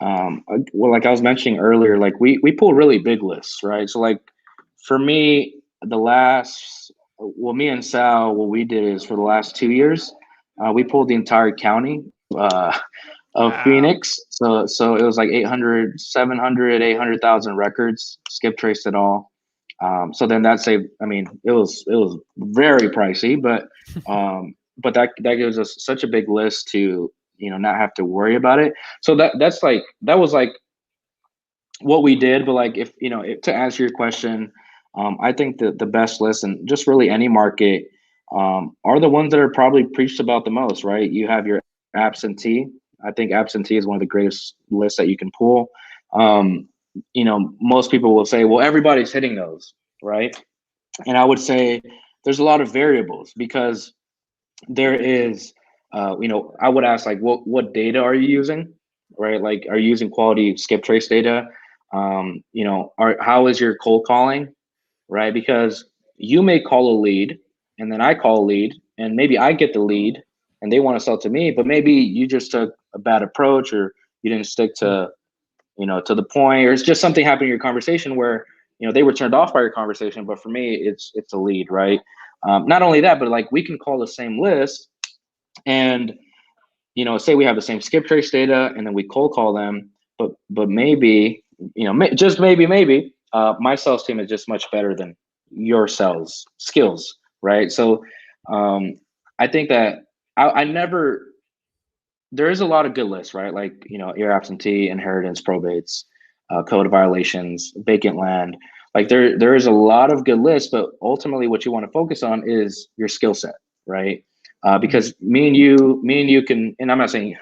well, like I was mentioning earlier, like we pull really big lists, right? So like for me, me and Sal, what we did is for the last 2 years, we pulled the entire county of Wow. Phoenix. So it was like 800, 700, 800,000 records, skip traced it all. So then that saved, I mean, it was very pricey, but that gives us such a big list to, not have to worry about it. So that was like what we did. But like, to answer your question, I think that the best list, and just really any market, are the ones that are probably preached about the most, right? You have your absentee. I think absentee is one of the greatest lists that you can pull. Most people will say, well, everybody's hitting those, right? And I would say there's a lot of variables, because there is, I would ask, like, what data are you using, right? Like, are you using quality skip trace data? How is your cold calling, right? Because you may call a lead, and then I call a lead, and maybe I get the lead and they want to sell to me, but maybe you just took a bad approach, or you didn't stick to, to the point, or it's just something happened in your conversation where, they were turned off by your conversation. But for me, it's a lead, right? Not only that, but like, we can call the same list, and say we have the same skip trace data, and then we cold call them, but maybe, just maybe, my sales team is just much better than your sales skills, right? So I think that I never, there is a lot of good lists, right? Like, your absentee, inheritance, probates, code violations, vacant land. Like, there is a lot of good lists, but ultimately what you want to focus on is your skill set, right? Because me and you can, and I'm not saying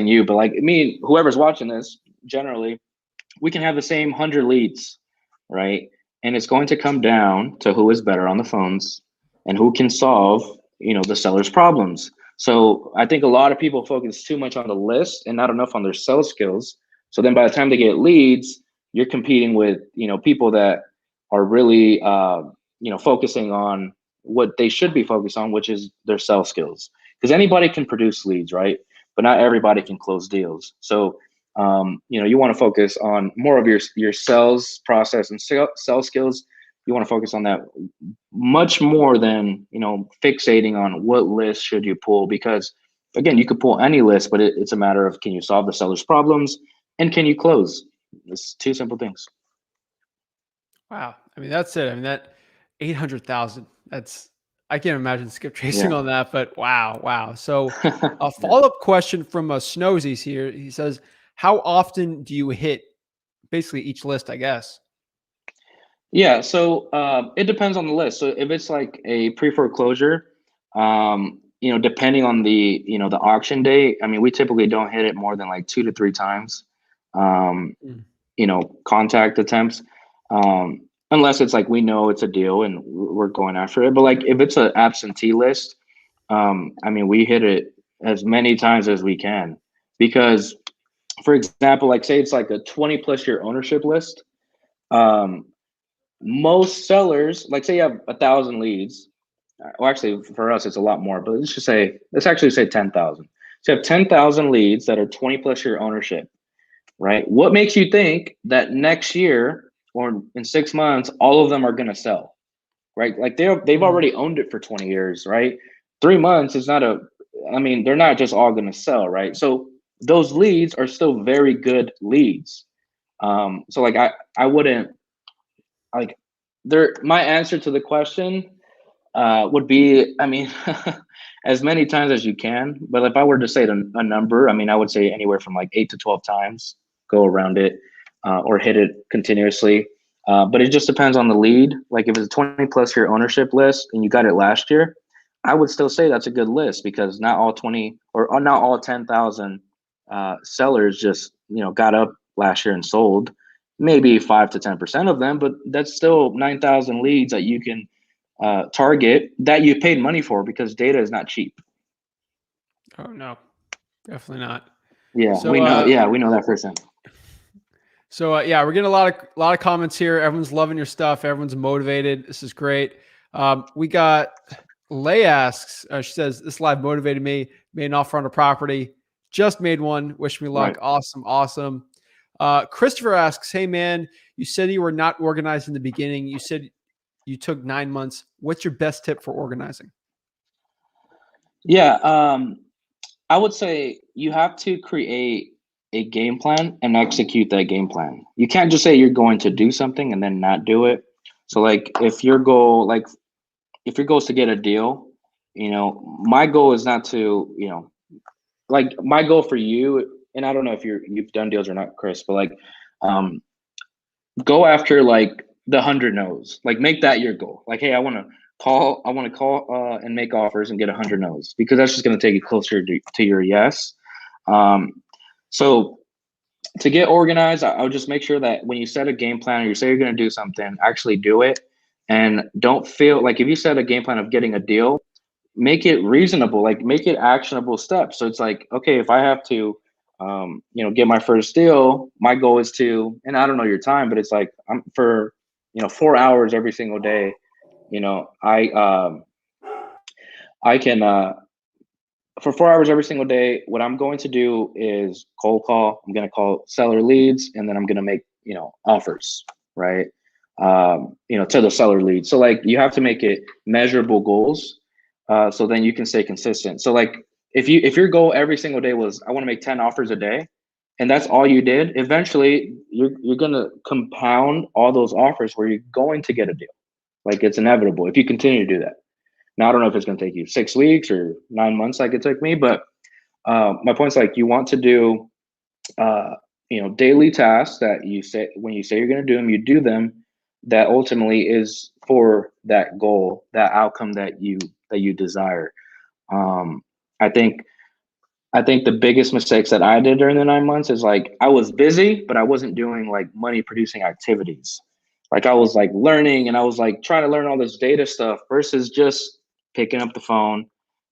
you, but like me, whoever's watching this, generally, we can have the same 100 leads, right? And it's going to come down to who is better on the phones and who can solve, the seller's problems. So I think a lot of people focus too much on the list and not enough on their sales skills. So then by the time they get leads, you're competing with, people that are really, focusing on what they should be focused on, which is their sales skills. Because anybody can produce leads, right? But not everybody can close deals. So you want to focus on more of your sales process and sales skills. You want to focus on that much more than, fixating on what list should you pull, because again, you could pull any list, but it's a matter of, can you solve the seller's problems and can you close? It's two simple things. Wow. I mean, that's it. I mean, that 800,000, I can't imagine skip tracing Yeah. on that, but wow. Wow. So a follow-up question from Snowsy's here. He says, how often do you hit basically each list, I guess? Yeah, so it depends on the list. So if it's like a pre-foreclosure, depending on the auction date, I mean, we typically don't hit it more than like 2 to 3 times, Mm. contact attempts, unless it's like we know it's a deal and we're going after it. But like, if it's an absentee list, I mean, we hit it as many times as we can, because, for example, like, say it's like a 20+ year ownership list. Most sellers, like, say you have 1,000 leads, well, actually for us it's a lot more, but let's actually say 10,000. So you have 10,000 leads that are 20+ year ownership, right? What makes you think that next year or in 6 months all of them are going to sell, right? Like, they've Mm. already owned it for 20 years, right? 3 months is not I mean, they're not just all going to sell, right? So those leads are still very good leads. So like, I wouldn't, like, my answer to the question, would be, I mean, as many times as you can. But if I were to say a number, I mean, I would say anywhere from like 8 to 12 times, go around it or hit it continuously. But it just depends on the lead. Like if it's a 20 plus year ownership list and you got it last year, I would still say that's a good list because not all 20 or not all 10,000 sellers just, got up last year and sold. Maybe 5 to 10% of them, but that's still 9,000 leads that you can target that you paid money for because data is not cheap. Oh no, definitely not. Yeah, So, we know. Yeah, we know that firsthand. So yeah, we're getting a lot of comments here. Everyone's loving your stuff. Everyone's motivated. This is great. We got Lay asks. She says this live motivated me. Made an offer on a property. Just made one. Wish me luck. Right. Awesome. Christopher asks, hey man, you said you were not organized in the beginning. You said you took 9 months. What's your best tip for organizing? Yeah, I would say you have to create a game plan and execute that game plan. You can't just say you're going to do something and then not do it. So like if your goal is to get a deal, my goal is not to, like my goal for you, and I don't know if you've done deals or not, Chris, but like go after like the 100 no's. Like make that your goal. Like, hey, I want to call and make offers and get 100 no's because that's just going to take you closer to your yes. So to get organized, I would just make sure that when you set a game plan or you say you're going to do something, actually do it. And don't feel like if you set a game plan of getting a deal, make it reasonable, like make it actionable steps. So it's like, okay, if I have to, get my first deal, my goal is to, and I don't know your time, but it's like I'm for, 4 hours every single day, I can, for 4 hours every single day, what I'm going to do is cold call. I'm going to call seller leads, and then I'm going to make, offers, right? To the seller leads. So like you have to make it measurable goals. So then you can stay consistent. So like if your goal every single day was, I want to make 10 offers a day, and that's all you did, eventually you're going to compound all those offers where you're going to get a deal. Like it's inevitable if you continue to do that. Now, I don't know if it's going to take you 6 weeks or 9 months like it took me, but my point's like you want to do, daily tasks that you say, when you say you're going to do them, you do them. That ultimately is for that goal, that outcome that you desire. I think the biggest mistakes that I did during the 9 months is like I was busy, but I wasn't doing like money producing activities. Like I was like learning and I was like trying to learn all this data stuff versus just picking up the phone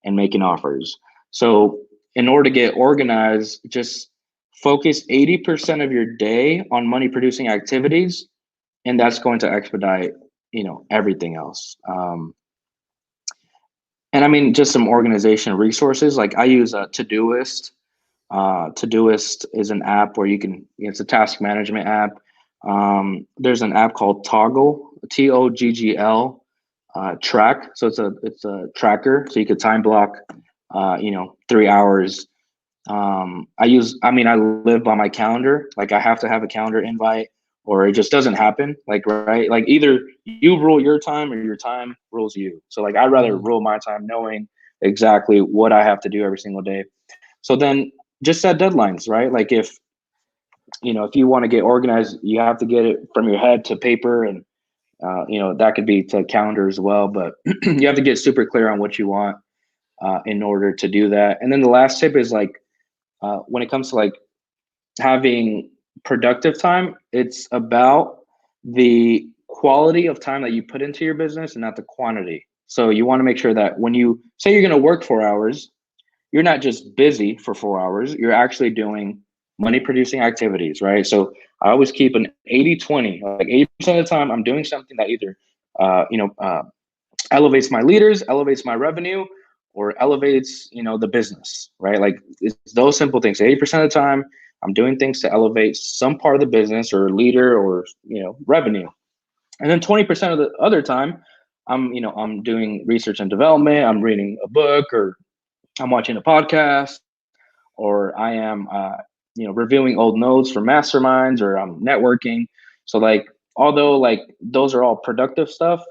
and making offers. So in order to get organized, just focus 80% of your day on money producing activities, and that's going to expedite, everything else. And I mean, just some organization resources. Like I use a Todoist. Todoist is an app where you can, it's a task management app. There's an app called Toggle, Toggl, track. So it's a tracker. So you could time block, 3 hours. I live by my calendar. Like I have to have a calendar invite or it just doesn't happen. Like, right. Like either you rule your time or your time rules you. So like, I'd rather rule my time knowing exactly what I have to do every single day. So then just set deadlines, right? Like if you want to get organized, you have to get it from your head to paper and, that could be to calendar as well, but you have to get super clear on what you want in order to do that. And then the last tip is like, when it comes to like having productive time, it's about the quality of time that you put into your business and not the quantity. So you want to make sure that when you say you're going to work 4 hours, you're not just busy for 4 hours, you're actually doing money producing activities, right? So I always keep an 80-20, like 80% of the time I'm doing something that either, elevates my leaders, elevates my revenue, or elevates, the business, right? Like it's those simple things. 80% of the time I'm doing things to elevate some part of the business or leader or, revenue. And then 20% of the other time I'm doing research and development. I'm reading a book or I'm watching a podcast or I am, reviewing old notes for masterminds or I'm networking. So like, although like those are all productive stuff,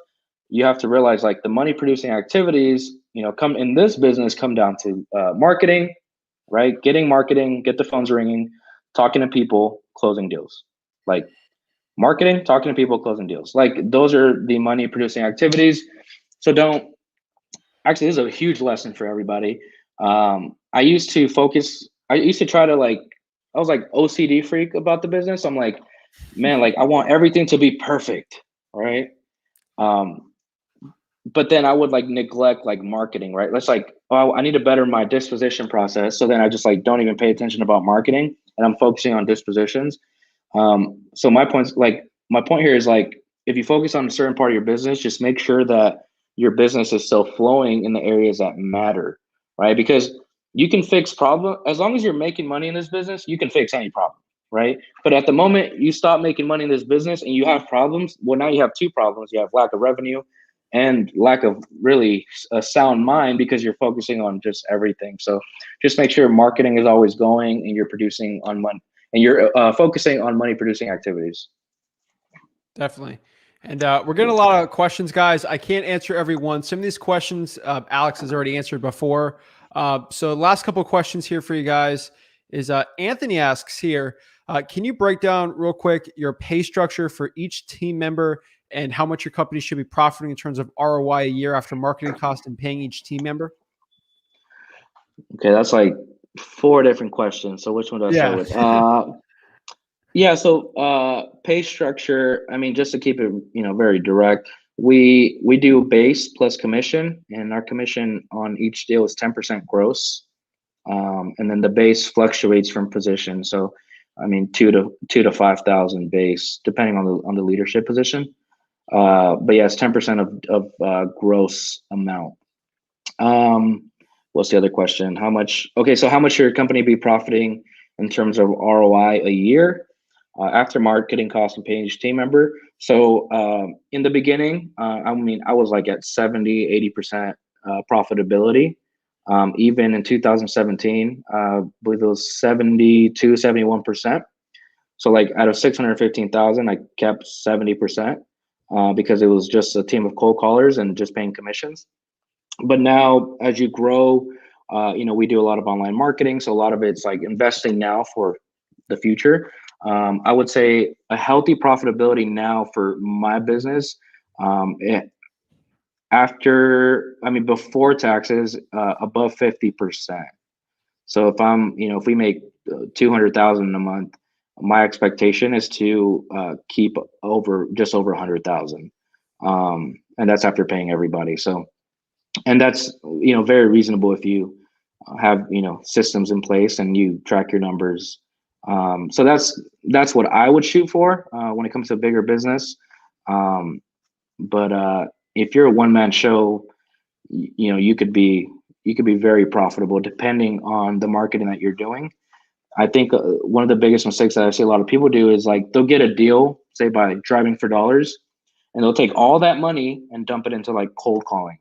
you have to realize like the money producing activities, come in this business come down to marketing, right? Getting marketing, get the phones ringing, talking to people, closing deals. Like marketing, talking to people, closing deals. Like those are the money producing activities. So don't actually, this is a huge lesson for everybody. I used to try to I was like OCD freak about the business. I'm like, man, like I want everything to be perfect, right? Um, but then I would like neglect like marketing, right? Let's like, oh, I need to better my disposition process. So then I just like don't even pay attention about marketing, and I'm focusing on dispositions. So my point here is like, if you focus on a certain part of your business, just make sure that your business is still flowing in the areas that matter, right? Because you can fix problem as long as you're making money in this business, you can fix any problem, right? But at the moment you stop making money in this business and you have problems, well, now you have two problems. You have lack of revenue and lack of really a sound mind because you're focusing on just everything. So just make sure marketing is always going and you're producing on money and you're focusing on money producing activities. Definitely. And we're getting a lot of questions, guys. I can't answer every one. Some of these questions Alex has already answered before. So the last couple of questions here for you guys is Anthony asks here, can you break down real quick your pay structure for each team member and how much your company should be profiting in terms of ROI a year after marketing cost and paying each team member? Okay, that's like 4 different questions. So which one do I start with? Yeah, so pay structure, I mean, just to keep it, very direct, we do base plus commission, and our commission on each deal is 10% gross. And then the base fluctuates from position. So I mean, 2 to 5,000 base, depending on the leadership position. But yeah, it's 10% of gross amount. What's the other question? How much should your company be profiting in terms of ROI a year after marketing costs and paying each team member? So in the beginning, I was like at 70-80% profitability. Even in 2017, I believe it was 72-71%. So like out of 615,000, I kept 70% because it was just a team of cold callers and just paying commissions. But now as you grow, we do a lot of online marketing. So a lot of it's like investing now for the future. I would say a healthy profitability now for my business, before taxes, above 50%. So if we make 200,000 a month, my expectation is to keep just over 100,000. And that's after paying everybody. So, and that's, very reasonable if you have, systems in place and you track your numbers. So that's what I would shoot for when it comes to a bigger business. But if you're a one-man show, you could be very profitable depending on the marketing that you're doing. I think one of the biggest mistakes that I see a lot of people do is like they'll get a deal, say by driving for dollars, and they'll take all that money and dump it into like cold calling,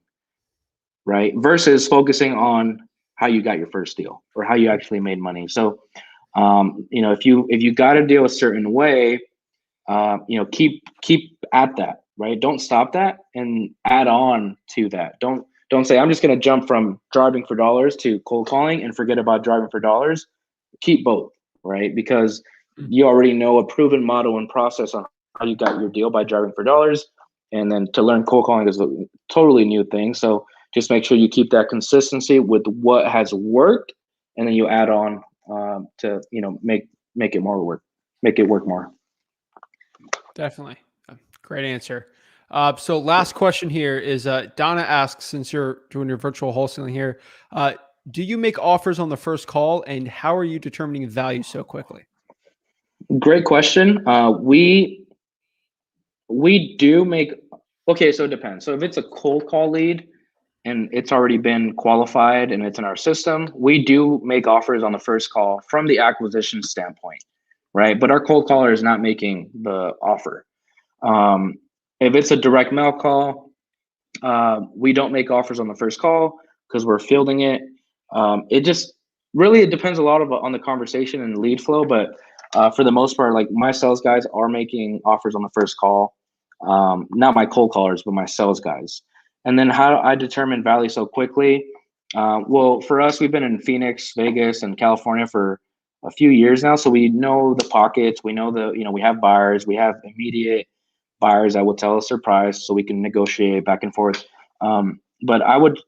right? Versus focusing on how you got your first deal or how you actually made money. So, if you got a deal a certain way, keep at that, right? Don't stop that and add on to that. Don't say, I'm just going to jump from driving for dollars to cold calling and forget about driving for dollars. Keep both, right? Because you already know a proven model and process on how you got your deal by driving for dollars. And then to learn cold calling is a totally new thing. So just make sure you keep that consistency with what has worked, and then you add on to make it more work, make it work more. Definitely. Great answer. So last question here is Donna asks, since you're doing your virtual wholesaling here, do you make offers on the first call, and how are you determining value so quickly? Great question. We do make, okay, so it depends. So if it's a cold call lead and it's already been qualified and it's in our system, we do make offers on the first call from the acquisition standpoint, right? But our cold caller is not making the offer. If it's a direct mail call, we don't make offers on the first call because we're fielding it. It depends a lot on the conversation and lead flow, but for the most part, like my sales guys are making offers on the first call. not my cold callers, but my sales guys. And then how do I determine value so quickly? Well, for us, we've been in Phoenix, Vegas, and California for a few years now. So we know the pockets, we know we have buyers, we have immediate buyers that will tell us their price so we can negotiate back and forth. But I would,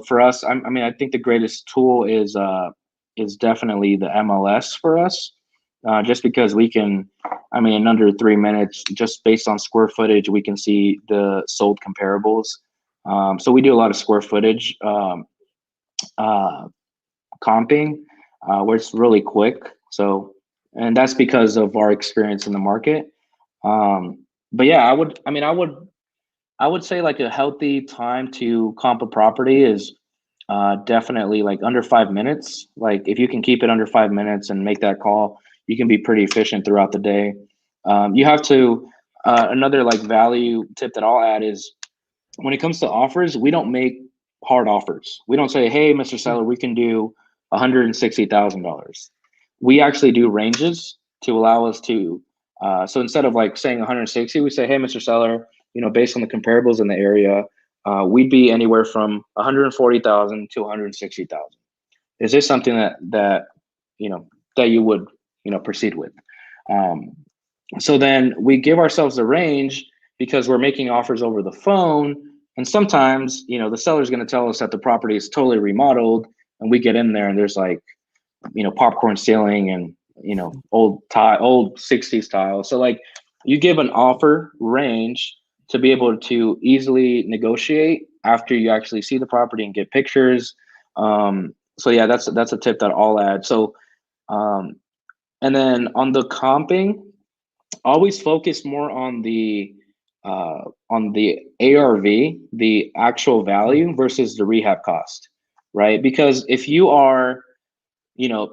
for us, I mean, I think the greatest tool is definitely the MLS for us, just because we can, I mean, in under 3 minutes, just based on square footage, we can see the sold comparables. So we do a lot of square footage comping, where it's really quick. So, and that's because of our experience in the market. But yeah, I would say like a healthy time to comp a property is definitely like under 5 minutes. Like if you can keep it under 5 minutes and make that call, you can be pretty efficient throughout the day. You have to, another like value tip that I'll add is when it comes to offers, we don't make hard offers. We don't say, hey, Mr. Seller, we can do $160,000. We actually do ranges to allow us to, so instead of like saying 160, we say, hey, Mr. Seller, based on the comparables in the area, we'd be anywhere from 140,000 to 160,000. Is this something that that you would proceed with? So then we give ourselves a range because we're making offers over the phone, and sometimes the seller's going to tell us that the property is totally remodeled, and we get in there and there's like popcorn ceiling and old 60s tile. So like you give an offer range to be able to easily negotiate after you actually see the property and get pictures. So yeah, that's a tip that I'll add. So and then on the comping, always focus more on the ARV, the actual value versus the rehab cost, right? Because if you are, the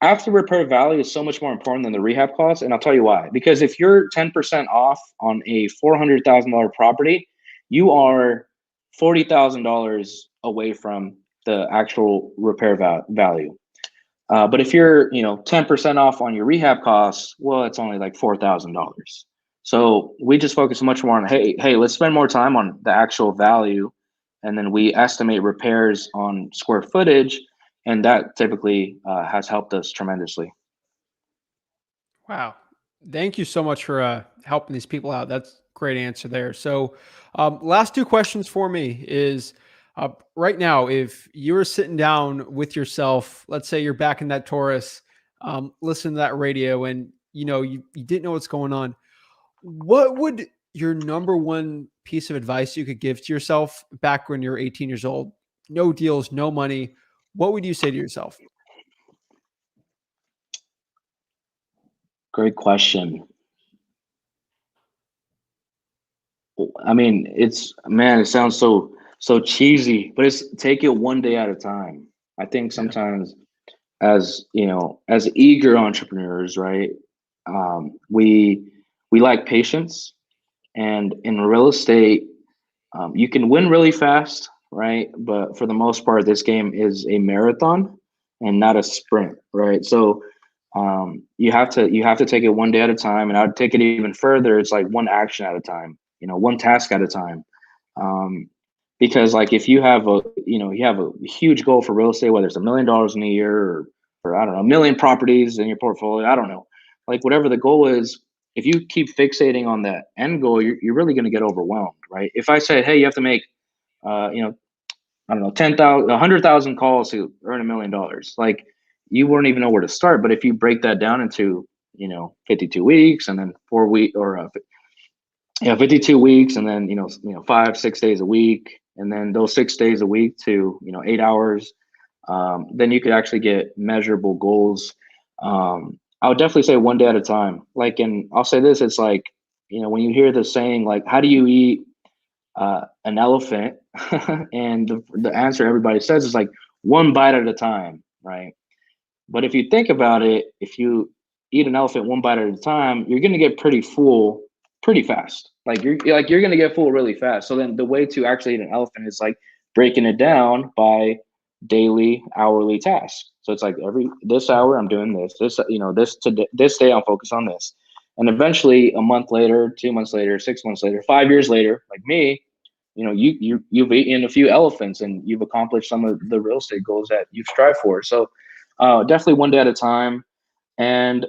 after repair value is so much more important than the rehab cost, and I'll tell you why. Because if you're 10% off on a $400,000 property, you are $40,000 away from the actual repair value. But if you're 10% off on your rehab costs, well, it's only like $4,000. So we just focus much more on hey, let's spend more time on the actual value, and then we estimate repairs on square footage, and that typically has helped us tremendously. Wow. Thank you so much for helping these people out. That's a great answer there. So, last two questions for me is right now, if you were sitting down with yourself, let's say you're back in that Taurus, listening to that radio, and you didn't know what's going on. What would your number one piece of advice you could give to yourself back when you're 18 years old? No deals, no money. What would you say to yourself? Great question. I mean, it sounds so cheesy, but it's take it one day at a time. I think sometimes as as eager entrepreneurs, right? We like patience, and in real estate, you can win really fast, right? But for the most part, this game is a marathon and not a sprint, right? So you have to take it one day at a time, and I'd take it even further. It's like one action at a time, one task at a time. Because like if you have a huge goal for real estate, whether it's $1 million in a year or I don't know, 1 million properties in your portfolio, I don't know, like whatever the goal is, if you keep fixating on that end goal, you're really going to get overwhelmed, right? If I said, hey, you have to make I don't know, 10,000, 100,000 calls to earn $1 million, like you wouldn't even know where to start. But if you break that down into 52 weeks, and then 4 week or 52 weeks, and then 5-6 days a week, and then those 6 days a week to 8 hours, then you could actually get measurable goals. I would definitely say one day at a time. Like, and I'll say this, it's like, when you hear the saying, like, how do you eat an elephant? And the answer everybody says is like one bite at a time, right? But if you think about it, if you eat an elephant one bite at a time, you're going to get pretty full pretty fast. Like you're going to get full really fast. So then the way to actually eat an elephant is like breaking it down by daily, hourly tasks. So it's like this hour I'm doing this, this day I'm focused on this. And eventually a month later, 2 months later, 6 months later, 5 years later, like me, you've eaten a few elephants and you've accomplished some of the real estate goals that you've strived for. So definitely one day at a time. And,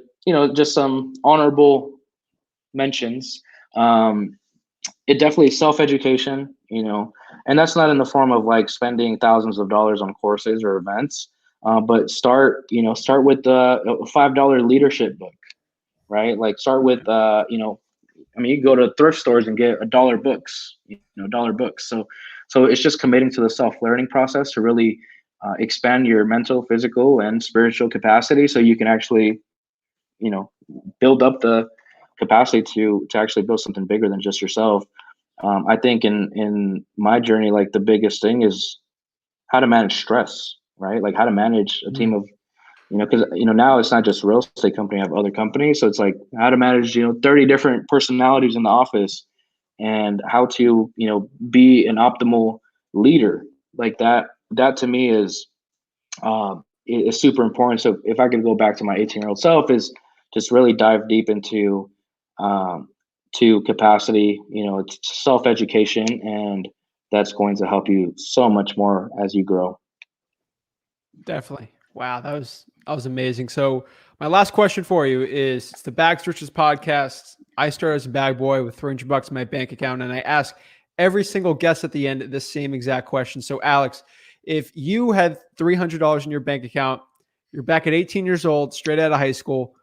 just some honorable mentions. It definitely self-education, and that's not in the form of like spending thousands of dollars on courses or events, but start with a $5 leadership book, right? Like start with, you can go to thrift stores and get $1 books, dollar books. So it's just committing to the self-learning process to really expand your mental, physical, and spiritual capacity, so you can actually, build up the capacity to actually build something bigger than just yourself. I think in my journey, like the biggest thing is how to manage stress, right? Like how to manage a team of, because now it's not just a real estate company, I have other companies. So it's like how to manage 30 different personalities in the office, and how to be an optimal leader. Like that to me is super important. So if I could go back to my 18-year-old self, is just really dive deep into to capacity. It's self-education, and that's going to help you so much more as you grow. Definitely. Wow, that was amazing. So my last question for you is, it's the Bags to Riches podcast. I started as a bag boy with $300 in my bank account, and I ask every single guest at the end this same exact question. So Alex, if you had $300 in your bank account, you're back at 18 years old, straight out of high school,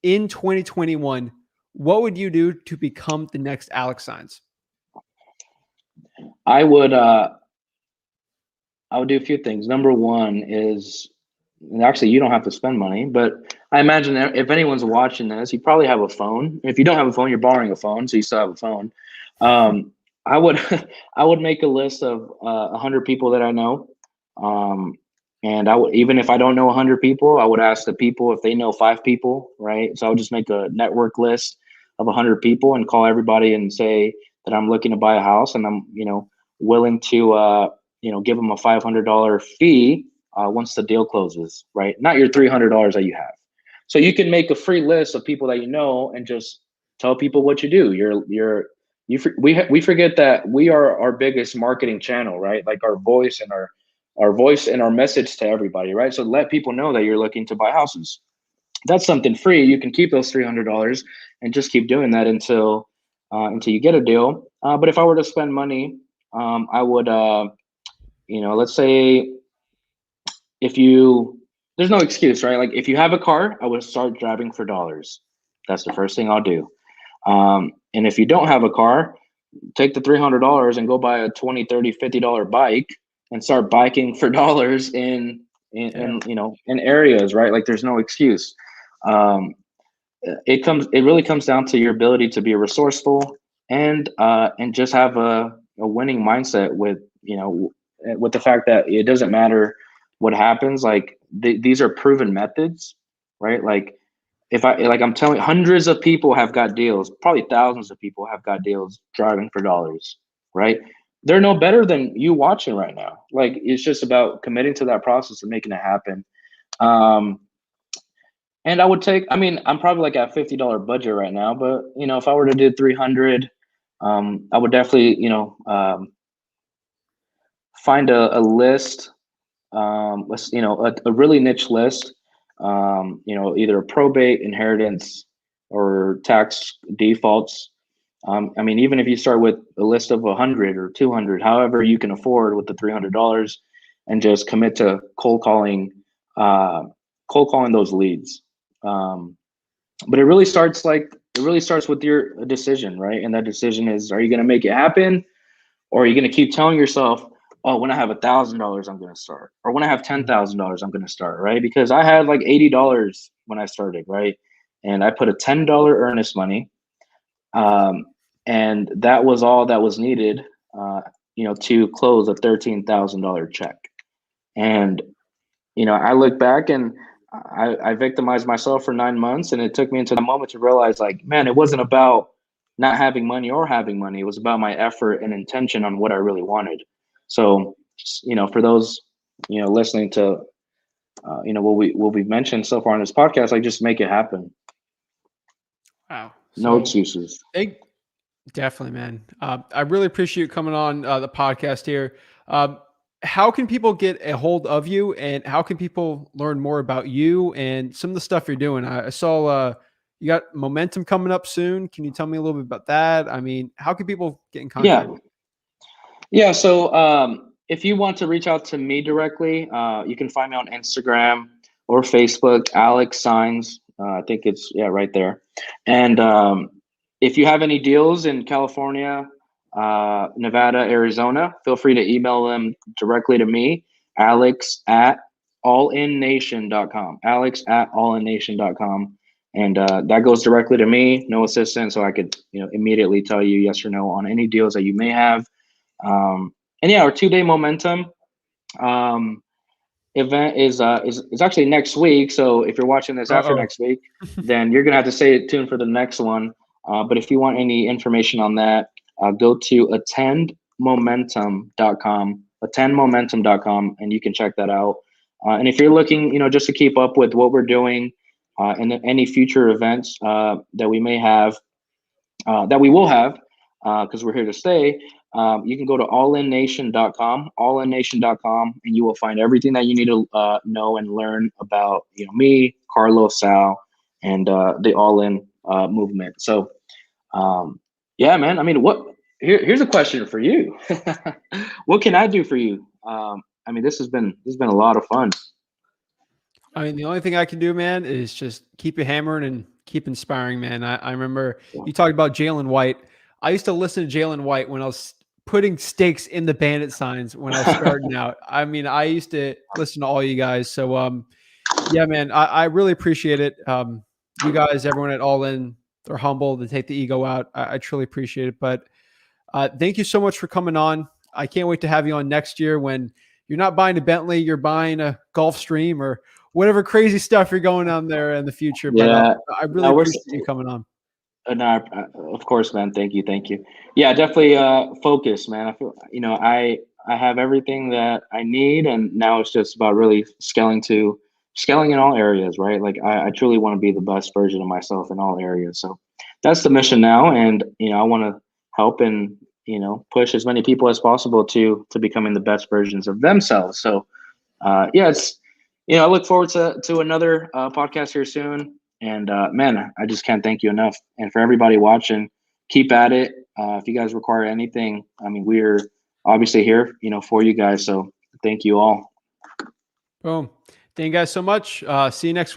in 2021, what would you do to become the next Alex Saenz? I would do a few things. Number one is, and actually you don't have to spend money, but I imagine that if anyone's watching this, you probably have a phone. If you don't have a phone, you're borrowing a phone, so you still have a phone. I would I would make a list of 100 people that I know. And I would, even if I don't know 100 people, I would ask the people if they know 5 people, right? So I would just make a network list of 100 people and call everybody and say that I'm looking to buy a house, and I'm, willing to, give them a $500 fee once the deal closes, right? Not your $300 that you have. So you can make a free list of people that you know and just tell people what you do. We forget that we are our biggest marketing channel, right? Like our voice and our message to everybody, right? So let people know that you're looking to buy houses. That's something free. You can keep those $300 and just keep doing that until you get a deal. But if I were to spend money, I would, let's say there's no excuse, right? Like if you have a car, I would start driving for dollars. That's the first thing I'll do. And if you don't have a car, take the $300 and go buy a $20, $30, $50 bike and start biking for dollars in areas, right? Like there's no excuse. It really comes down to your ability to be resourceful and just have a winning mindset with the fact that it doesn't matter what happens. Like these are proven methods, right? Like I'm telling you, hundreds of people have got deals, probably thousands of people have got deals driving for dollars, right? They're no better than you watching right now. Like it's just about committing to that process and making it happen. And I'm probably like at $50 budget right now, but if I were to do 300, I would definitely, find a list, a really niche list, either a probate, inheritance, or tax defaults. Even if you start with a list of 100 or 200, however you can afford with the $300, and just commit to cold calling those leads. But it really starts with your decision, right? And that decision is, are you going to make it happen, or are you going to keep telling yourself, oh, when I have $1,000, I'm going to start, or when I have $10,000, I'm going to start, right? Because I had like $80 when I started, right? And I put a $10 earnest money, and that was all that was needed, to close a $13,000 check. And I look back and I victimized myself for 9 months, and it took me into the moment to realize, like, man, it wasn't about not having money or having money. It was about my effort and intention on what I really wanted. So, for those, listening to, what we've mentioned so far on this podcast, like, just make it happen. Wow. No So excuses. definitely, man. I really appreciate you coming on the podcast here. How can people get a hold of you, and how can people learn more about you and some of the stuff you're doing? I saw you got momentum coming up soon. Can you tell me a little bit about that? I mean, how can people get in Yeah. contact? Yeah. So if you want to reach out to me directly, you can find me on Instagram or Facebook, Alex Saenz. I think it's right there. And if you have any deals in California, Nevada, Arizona, feel free to email them directly to me, Alex at allinnation.com. Alex at allinnation.com. And that goes directly to me, no assistant, so I could immediately tell you yes or no on any deals that you may have. And yeah, our 2-day momentum event is actually next week. So if you're watching this after Uh-oh. next week, then you're gonna have to stay tuned for the next one. But if you want any information on that, go to attendmomentum.com, and you can check that out. And if you're looking, just to keep up with what we're doing, and any future events that we may have, that we will have, because we're here to stay. You can go to allinnation.com, and you will find everything that you need to know and learn about me, Carlos, Sal, and the All In movement. So yeah, man. I mean, here's a question for you. What can I do for you? I mean, this has been a lot of fun. I mean, the only thing I can do, man, is just keep you hammering and keep inspiring, man. I remember you talked about Jalen White. I used to listen to Jalen White when I was putting stakes in the bandit signs when I was starting out. I mean, I used to listen to all you guys. So, yeah, man, I really appreciate it. You guys, everyone at All In, they're humble. They take the ego out. I truly appreciate it. But thank you so much for coming on. I can't wait to have you on next year when you're not buying a Bentley, you're buying a Gulfstream or whatever crazy stuff you're going on there in the future. But Yeah, I really appreciate you coming on. no, of course, man. Thank you, thank you. Yeah, definitely focus, man. I feel I have everything that I need, and now it's just about really scaling in all areas, right? Like I truly want to be the best version of myself in all areas. So that's the mission now, and I want to help and push as many people as possible to becoming the best versions of themselves. So yeah, it's I look forward to another podcast here soon. And man, I just can't thank you enough. And for everybody watching, keep at it. If you guys require anything, I mean, we're obviously here, for you guys. So thank you all. Boom. Thank you guys so much. See you next week.